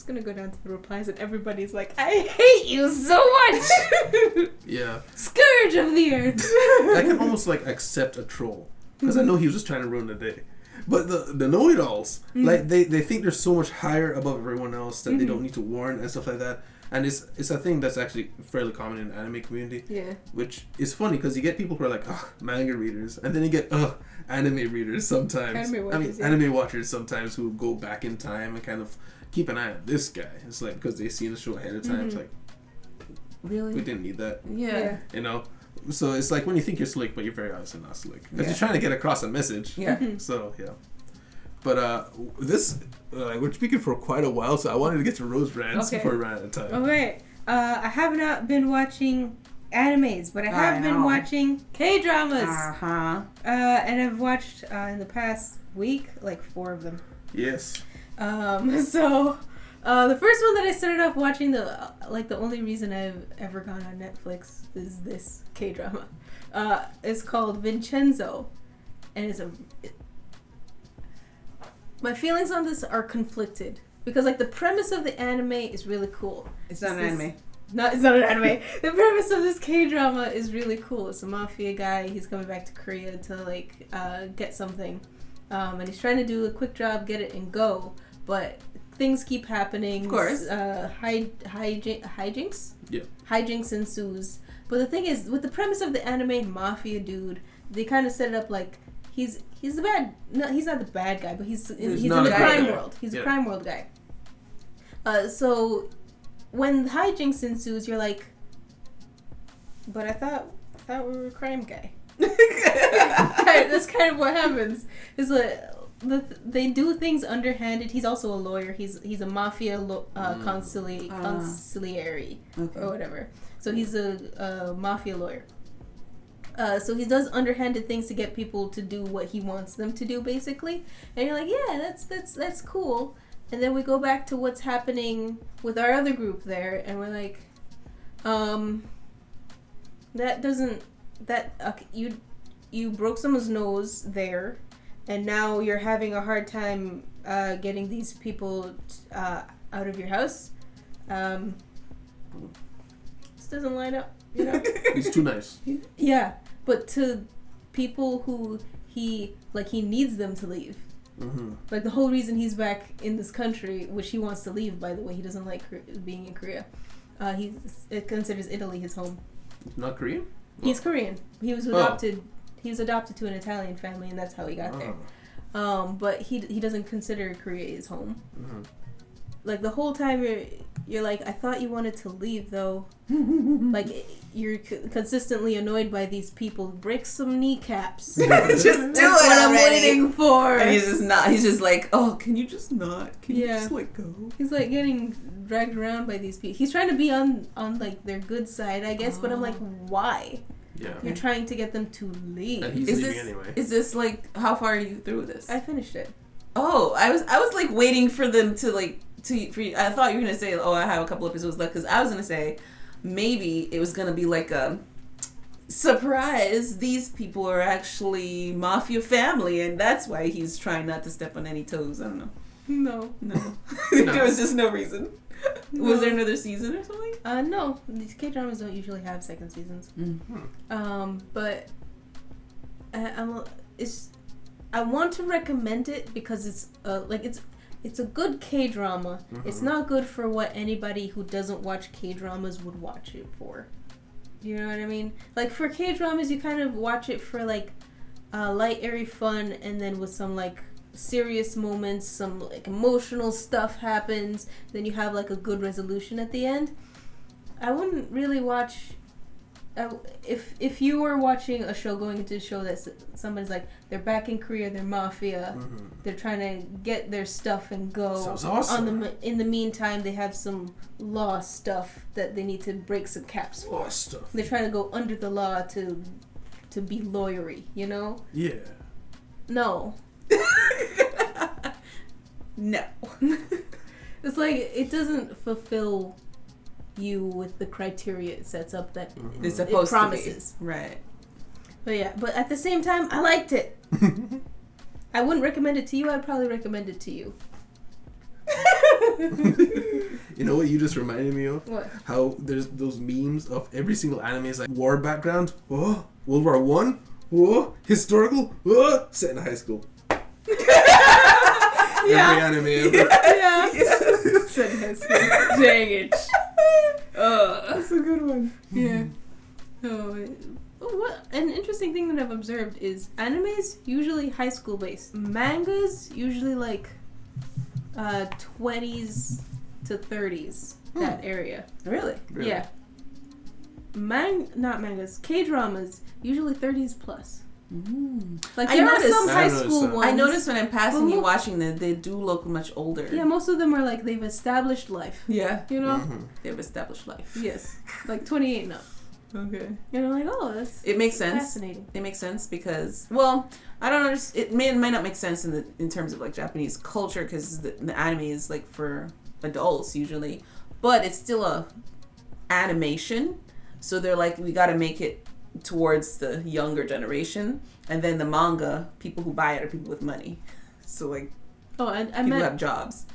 Gonna go down to the replies and everybody's like, I hate you so much. Yeah. Scourge of the earth. I can almost like accept a troll because I know he was just trying to ruin the day. But the know-it-alls, like they think they're so much higher above everyone else that they don't need to warn and stuff like that. And it's a thing that's actually fairly common in the anime community. Yeah. Which is funny because you get people who are like, manga readers, and then you get anime readers sometimes. Anime watchers sometimes who go back in time and kind of keep an eye on this guy. It's like because they've seen the show ahead of time. It's like, really, we didn't need that. Yeah. You know. So it's like when you think you're slick, but you're very obviously not slick because you're trying to get across a message. Yeah. So yeah. But this we're speaking for quite a while, so I wanted to get to Rose rants before we ran out of time. Okay. I have not been watching animes, but I have been watching K-dramas. And I've watched in the past week like 4 of them. Yes. So the first one that I started off watching, the only reason I've ever gone on Netflix is this K-drama. It's called Vincenzo, and my feelings on this are conflicted because like the premise of the anime is really cool. It's not an anime. It's not an anime. The premise of this K-drama is really cool. It's a mafia guy. He's coming back to Korea to like get something, and he's trying to do a quick job, get it, and go. But things keep happening. Of course. Hijinks? Yeah. Hijinks ensues. But the thing is, with the premise of the anime mafia dude, they kind of set it up like he's the bad. No, he's not the bad guy, but he's in the crime world. He's a crime world guy. So when hijinks ensues, you're like, but I thought we were a crime guy. That's kind of what happens. It's like. They do things underhanded. He's also a lawyer. He's a mafia consigliere or whatever. So he's a mafia lawyer. So he does underhanded things to get people to do what he wants them to do, basically. And you're like, yeah, that's cool. And then we go back to what's happening with our other group there, and we're like, you broke someone's nose there. And now you're having a hard time getting these people out of your house. This doesn't line up, you know? He's too nice. Yeah, but to people who he needs them to leave. Mm-hmm. Like, the whole reason he's back in this country, which he wants to leave, by the way, he doesn't like being in Korea. He considers Italy his home. Not Korean? He's Korean. He was adopted. He was adopted to an Italian family, and that's how he got there. But he doesn't consider Korea his home. Mm-hmm. Like, the whole time you're like, I thought you wanted to leave, though. Like, you're consistently annoyed by these people. Break some kneecaps. Just do That's it what I'm already. waiting for. And he's just not. He's just like, oh, can you just not? Can you Yeah. just let go? He's like getting dragged around by these people. He's trying to be on like their good side, I guess. But I'm like, why? Yeah. You're trying to get them to leave. And he's leaving anyway. Is this like, how far are you through this? I finished it. Oh, I was like waiting for them to like I thought you were gonna say, oh, I have a couple episodes left, because I was gonna say maybe it was gonna be like a surprise. These people are actually mafia family, and that's why he's trying not to step on any toes. I don't know. No. No. There was just no reason. No. Was there another season or something? No. These K-dramas don't usually have second seasons. Mm-hmm. But I want to recommend it because it's a good K-drama. Mm-hmm. It's not good for what anybody who doesn't watch K-dramas would watch it for. You know what I mean? Like, for K-dramas, you kind of watch it for, like, light, airy fun, and then with some, like, serious moments, some, like, emotional stuff happens, then you have, like, a good resolution at the end. I wouldn't really watch... if you were watching a show, going into a show that somebody's like, they're back in Korea, they're mafia, they're trying to get their stuff and go. Sounds awesome. In the meantime, they have some law stuff that they need to break some caps for. Law stuff. They're trying to go under the law to be lawyery, you know? Yeah. No. No. It's like, it doesn't fulfill you with the criteria it sets up that It's supposed it promises. to be. Right. But yeah, but at the same time, I liked it. I wouldn't recommend it to you. I'd probably recommend it to you. You know what you just reminded me of? What? How there's those memes of every single anime is like war background. Oh, World War One. Oh, historical. Oh, set in high school. Every anime ever. Yeah. Set in high school. Dang it. That's a good one. Yeah. What an interesting thing that I've observed is animes usually high school based. Mangas usually like 20s to 30s, that area. Really? Yeah. Not mangas. K-dramas usually 30s plus. Like, there are some high school ones. I noticed when I'm passing you watching them, they do look much older. Yeah, most of them are like they've established life. Yeah. You know? They've established life. Yes. Like 28 and up. Okay. And I'm like, oh, it makes sense. Fascinating. It makes sense because, well, I don't understand. It might not make sense in terms of like Japanese culture, because the anime is like for adults usually, but it's still a animation, so they're like, we got to make it towards the younger generation, and then the manga, people who buy it are people with money, so like, people who have jobs.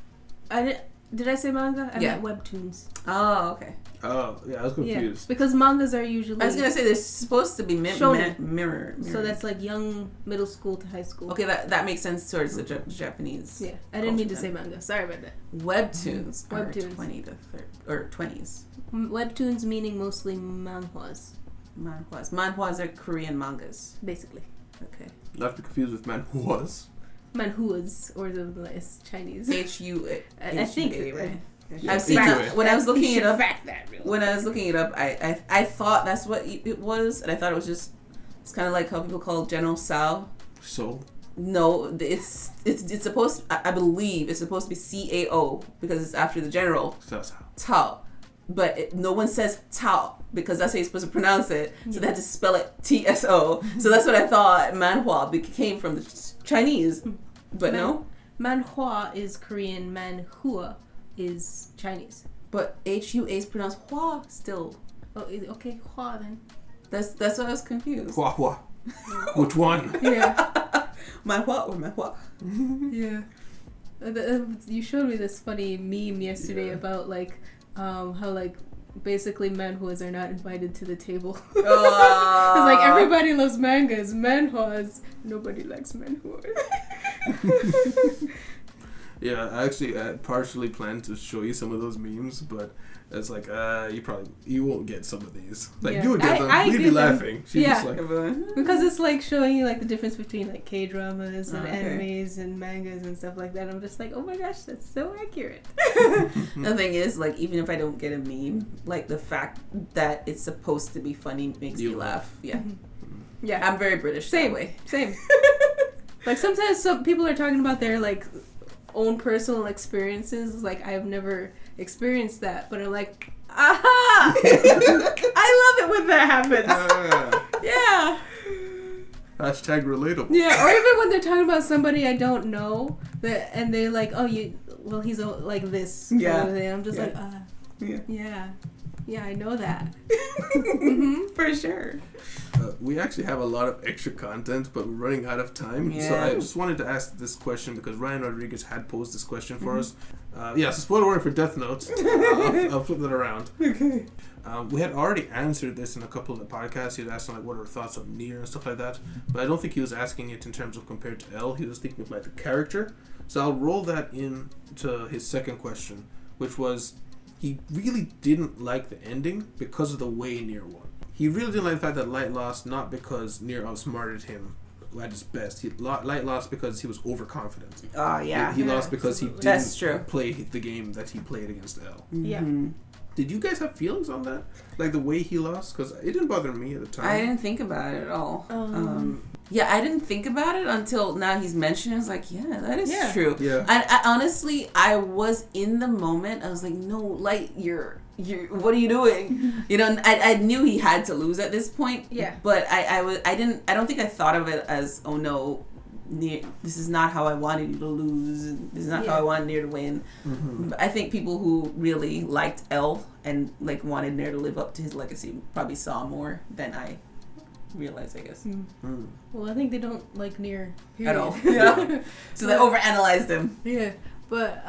Did I say manga? I Yeah. meant webtoons. Oh, okay. Oh, yeah, I was confused. Yeah, because mangas are usually... I was going to say they're supposed to be mirror. So that's like young middle school to high school. Okay, that makes sense towards the Japanese. Yeah, I didn't mean to say manga. Sorry about that. Webtoons are Webtoons. 20 to 30, or 20s. Webtoons meaning mostly manhwas. Manhwas are Korean mangas. Basically. Okay. Not to be confused with manhwas. Manhuas, or it's Chinese. H-U-A. I think. right? Yeah, I've seen that. When I was looking it up, I I thought that's what it was, and I thought it was just, it's kind of like how people call General Tsao. So? No, it's supposed, I believe it's supposed to be C-A-O, because it's after the general. Tao. But no one says Tao, because that's how you're supposed to pronounce it. So they had to spell it T-S-O. So that's what I thought Manhwa came from the Chinese. But no? Manhua is Korean, Manhua is Chinese. But H-U-A is pronounced Hua still. Oh, okay, Hua then. That's why I was confused. Hua hua. Which one? Yeah. Manhua or Manhua? Yeah. You showed me this funny meme yesterday about like how like basically manhwas are not invited to the table. It's like everybody loves mangas, manhwas. Nobody likes manhwas. Yeah, I actually partially planned to show you some of those memes, but it's like you won't get some of these. Like you would get them, we'd be laughing. She's just like, because it's like showing you like the difference between like K-dramas and animes and mangas and stuff like that. I'm just like, oh my gosh, that's so accurate. The thing is, like, even if I don't get a meme, like the fact that it's supposed to be funny makes me laugh. Yeah. Yeah. I'm very British. Same that way. Same. Like sometimes some people are talking about their like own personal experiences. Like I've never experienced that, but I'm like, aha! I love it when that happens. Yeah. Hashtag relatable. Yeah, or even when they're talking about somebody I don't know, and they're like, oh, he's like this. Yeah. Kind of I'm just like, yeah, I know that. For sure. We actually have a lot of extra content, but we're running out of time. Yeah. So I just wanted to ask this question because Ryan Rodriguez had posed this question for us. So spoiler warning for Death Note. I'll flip that around. Okay. We had already answered this in a couple of the podcasts. He was asking like what are our thoughts on Nier and stuff like that. But I don't think he was asking it in terms of compared to L. He was thinking of like the character. So I'll roll that into his second question, which was he really didn't like the ending because of the way Nier won. He really didn't like the fact that Light lost, not because Nier outsmarted him at his best. Light lost because he was overconfident. Oh, yeah. He lost because he didn't play the game that he played against L. Yeah. Did you guys have feelings on that? Like the way he lost? Because it didn't bother me at the time. I didn't think about it at all. I didn't think about it until now he's mentioned it. I was like, yeah, that is true. Yeah. I honestly, I was in the moment. I was like, no, Light, you're what are you doing? You know, I knew he had to lose at this point. Yeah. But I don't think I thought of it as, oh no, this is not how I wanted you to lose. This is not how I wanted Nier to win. I think people who really liked L and like wanted Nier to live up to his legacy probably saw more than I realized, I guess. Well, I think they don't like Nier at all. Yeah. So they overanalyzed him. Yeah, but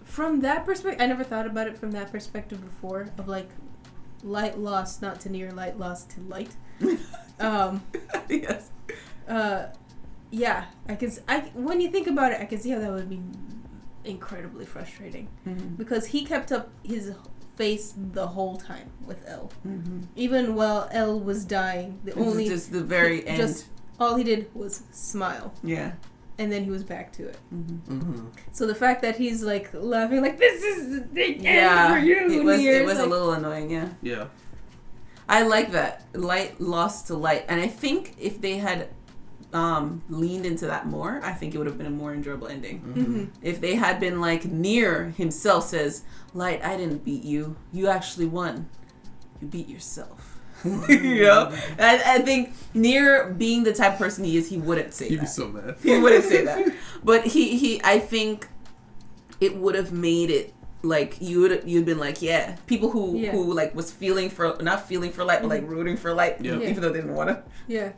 from that perspective, I never thought about it from that perspective before. Of like, Light lost not to Nier, Light lost to Light. Yes. Yeah, when you think about it, I can see how that would be incredibly frustrating because he kept up his face the whole time with L, even while L was dying. Just the very end. Just all he did was smile. Yeah. And then he was back to it. So the fact that he's like laughing, like this is the end for you. It was like, a little annoying. Yeah. Yeah. I like that Light lost to Light, and I think if they had leaned into that more, I think it would have been a more enjoyable ending. If they had been like Nier himself says, Light, I didn't beat you. You actually won. You beat yourself. You know? I think Nier being the type of person he is, he wouldn't say He'd that. be so mad. He wouldn't say that. But he I think it would have made it like you'd been like, yeah, people who like was not feeling for Light, but like rooting for Light, even though they didn't want to. Yeah.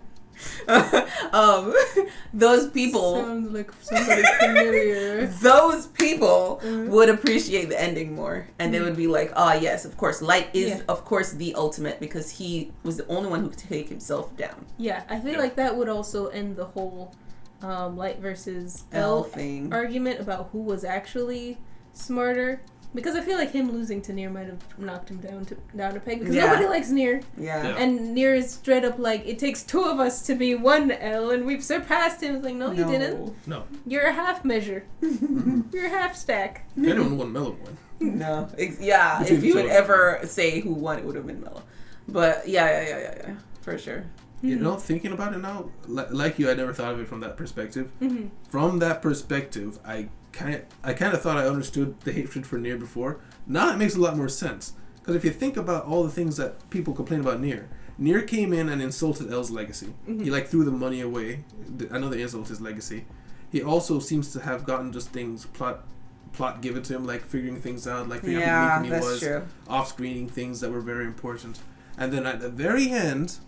Those people sounds like somebody familiar. Those people would appreciate the ending more, and they would be like, "Oh yes, of course, Light is of course the ultimate because he was the only one who could take himself down." Yeah, I feel like that would also end the whole Light versus L thing argument about who was actually smarter. Because I feel like him losing to Nier might have knocked him down a peg. Because nobody likes Nier. Yeah. And Nier is straight up like, it takes two of us to be one L, and we've surpassed him. It's like, no, you didn't. No. You're a half measure. You're a half stack. If anyone won, Mellow won. No. Yeah. If you would ever say who won, it would have been Mellow. But yeah. For sure. You know, thinking about it now, like you, I never thought of it from that perspective. From that perspective, I kind of thought I understood the hatred for Nier before. Now it makes a lot more sense. Because if you think about all the things that people complain about Nier came in and insulted L's legacy. He like threw the money away. Another insult his legacy. He also seems to have gotten just things, plot given to him, like figuring things out, like figuring out who he was, off-screening things that were very important. And then at the very end,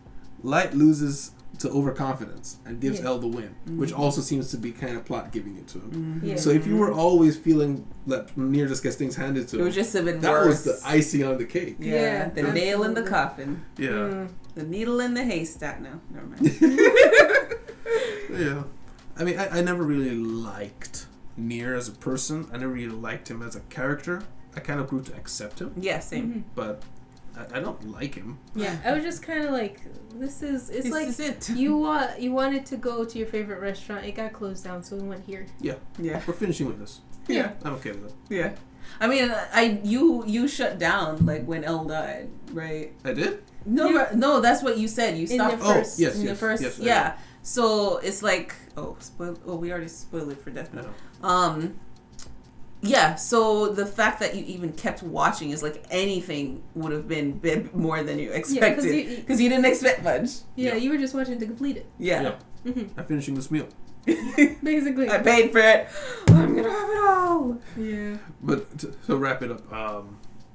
Light loses to overconfidence and gives L the win, which also seems to be kind of plot giving it to him. Yeah. So if you were always feeling that Nier just gets things handed to him, it was just a bit that worse. was the icing on the cake. Yeah, the nail in the coffin. Yeah. The needle in the haystack. No, never mind. Yeah. I mean, I never really liked Nier as a person. I never really liked him as a character. I kind of grew to accept him. Yeah, same. But I don't like him. Yeah, I was just kind of like, this is it. You wanted to go to your favorite restaurant. It got closed down, so we went here. Yeah. We're finishing with this. Yeah. I'm okay with it. Yeah. I mean, you shut down like when L died, right? I did? No, that's what you said. You stopped first. in the first. Yeah. So it's like, we already spoiled it for Death Note. Yeah, so the fact that you even kept watching is like anything would have been more than you expected. Because you didn't expect much. Yeah, you were just watching to complete it. Yeah. I'm finishing this meal. Basically. I paid for it. I'm going to have it all. Yeah. But to wrap it up,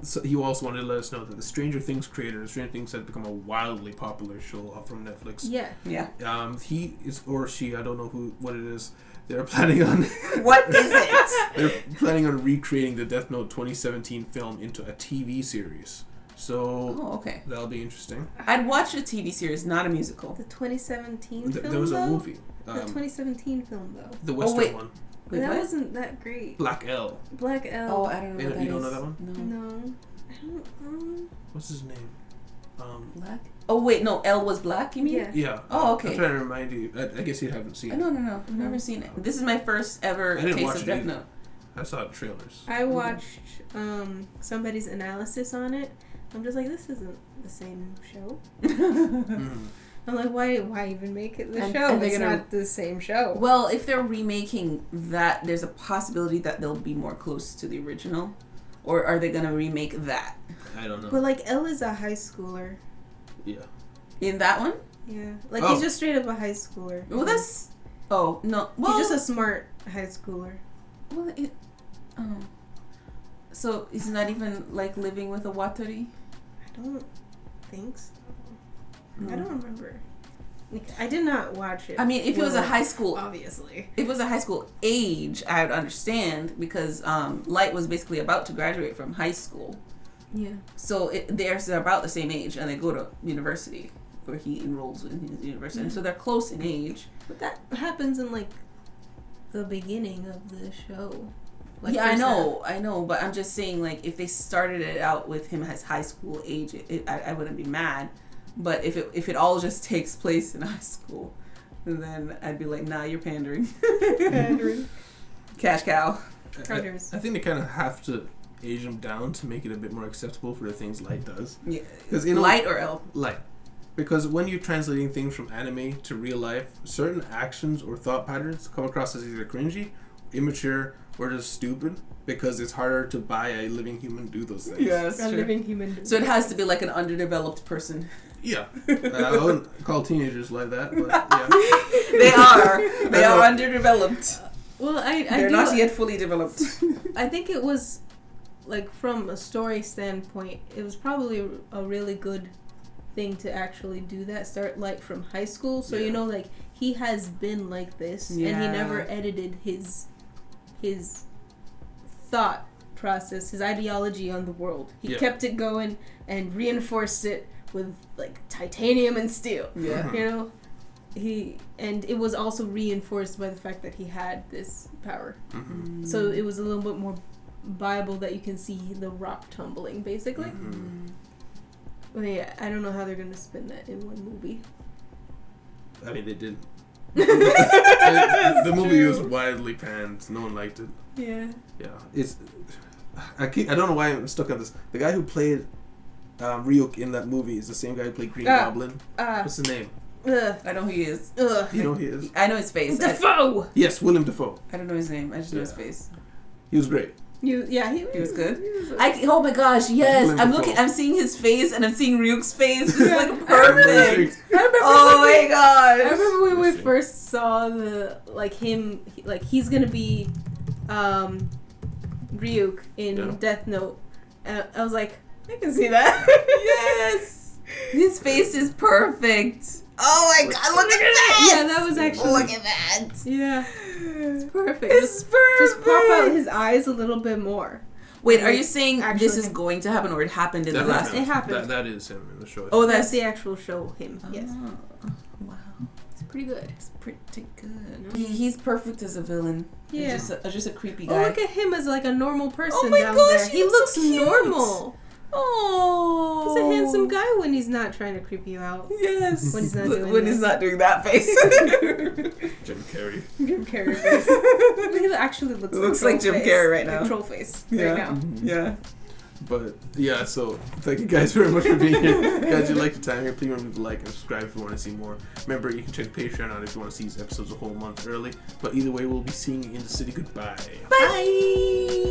so you also wanted to let us know that the Stranger Things creator, Stranger Things had become a wildly popular show from Netflix. Yeah. Yeah. He is, or she, I don't know what it is. They're planning on... What is it? They're planning on recreating the Death Note 2017 film into a TV series. So... Oh, okay. That'll be interesting. I'd watch a TV series, not a musical. The 2017 film, There was a movie. The 2017 film, though. The Western one. Wait, that what? wasn't that great. Black L. Black L. Oh, I don't know what that is. You don't know that one? No. I don't... What's his name? Black? Oh, wait, no, L was black, you mean? Yeah. Yeah. Oh, okay. I'm trying to remind you. I guess you haven't seen it. No. I've never seen it. This is my first ever taste of Death Note. I saw the trailers. I watched somebody's analysis on it. I'm just like, this isn't the same show. I'm like, why even make it the show? And It's not the same show. Well, if they're remaking that, there's a possibility that they'll be more close to the original. Or are they going to remake that? I don't know. But, like, Elle is a high schooler. Yeah. In that one? Yeah. Like, he's just straight up a high schooler. Well, that's... Oh, no. Well, he's just a smart high schooler. Well, so he's not even, like, living with a Watari? I don't think so. I don't remember. I did not watch it. I mean, if it was a high school... Obviously. If it was a high school age, I would understand, because Light was basically about to graduate from high school. Yeah. So they're about the same age, and they go to university, where he enrolls in his university. And so they're close in age. But that happens in, like, the beginning of the show. Like, yeah, I know, but I'm just saying, like, if they started it out with him as high school age, I wouldn't be mad. But if it all just takes place in high school, then I'd be like, nah, you're pandering. Pandering. Cash cow. I think they kind of have to age him down to make it a bit more acceptable for the things Light does. Yeah. Light or L? Light. Because when you're translating things from anime to real life, certain actions or thought patterns come across as either cringy, immature, or just stupid, because it's harder to buy a living human do those things. Yeah, that's true. Living human. So it has to be like an underdeveloped person. Yeah. I wouldn't call teenagers like that, but yeah. They are underdeveloped. Well, they're not yet fully developed. I think it was, like, from a story standpoint, it was probably a really good thing to actually do that. Start Light from high school, so you know, like, he has been like this, and he never edited his thought process, his ideology on the world. He kept it going and reinforced it with, like, titanium and steel. Yeah. You know? And it was also reinforced by the fact that he had this power. Mm-hmm. So it was a little bit more viable that you can see the rock tumbling, basically. Mm-hmm. But yeah, I don't know how they're going to spin that in one movie. I mean, they didn't. The movie was widely panned. No one liked it. Yeah. Yeah. I don't know why I'm stuck on this. The guy who played Ryuk in that movie is the same guy who played Green Goblin. What's his name? I know who he is. You know who he is? I know his face. Defoe! Yes, William Defoe. I don't know his name. I just know his face. He was great. He was good. He oh my gosh, yes! I'm seeing his face, and I'm seeing Ryuk's face. It's like perfect. Oh my gosh! I remember when we first saw he's gonna be Ryuk in Death Note. I was like, I can see that. Yes. His face is perfect. Oh my god, look at that! Yeah, that was actually... Look at that! Yeah. It's perfect. It's perfect! Just pop out his eyes a little bit more. Wait, are you saying actually this is going to happen or it happened in the last... It happened. That is him in the show. Oh, That's the actual show him, yes. Wow. It's pretty good. It's pretty good. He's perfect as a villain. Yeah. Just a creepy Oh, guy. look at him as like a normal person Oh my down gosh, there. he He looks looks so cute. normal. Oh. He's a handsome guy when he's not trying to creep you out. Yes. When he's not doing When this. he's not doing that face. Jim Carrey. Jim Carrey face. He actually looks like Jim Carrey right now. Like troll face Yeah. right now. Yeah. But yeah, so thank you guys very much for being here. Guys, you like the time here, please remember to like and subscribe if you want to see more. Remember, you can check Patreon out if you want to see these episodes a whole month early. But either way, we'll be seeing you in the city. Goodbye. Bye.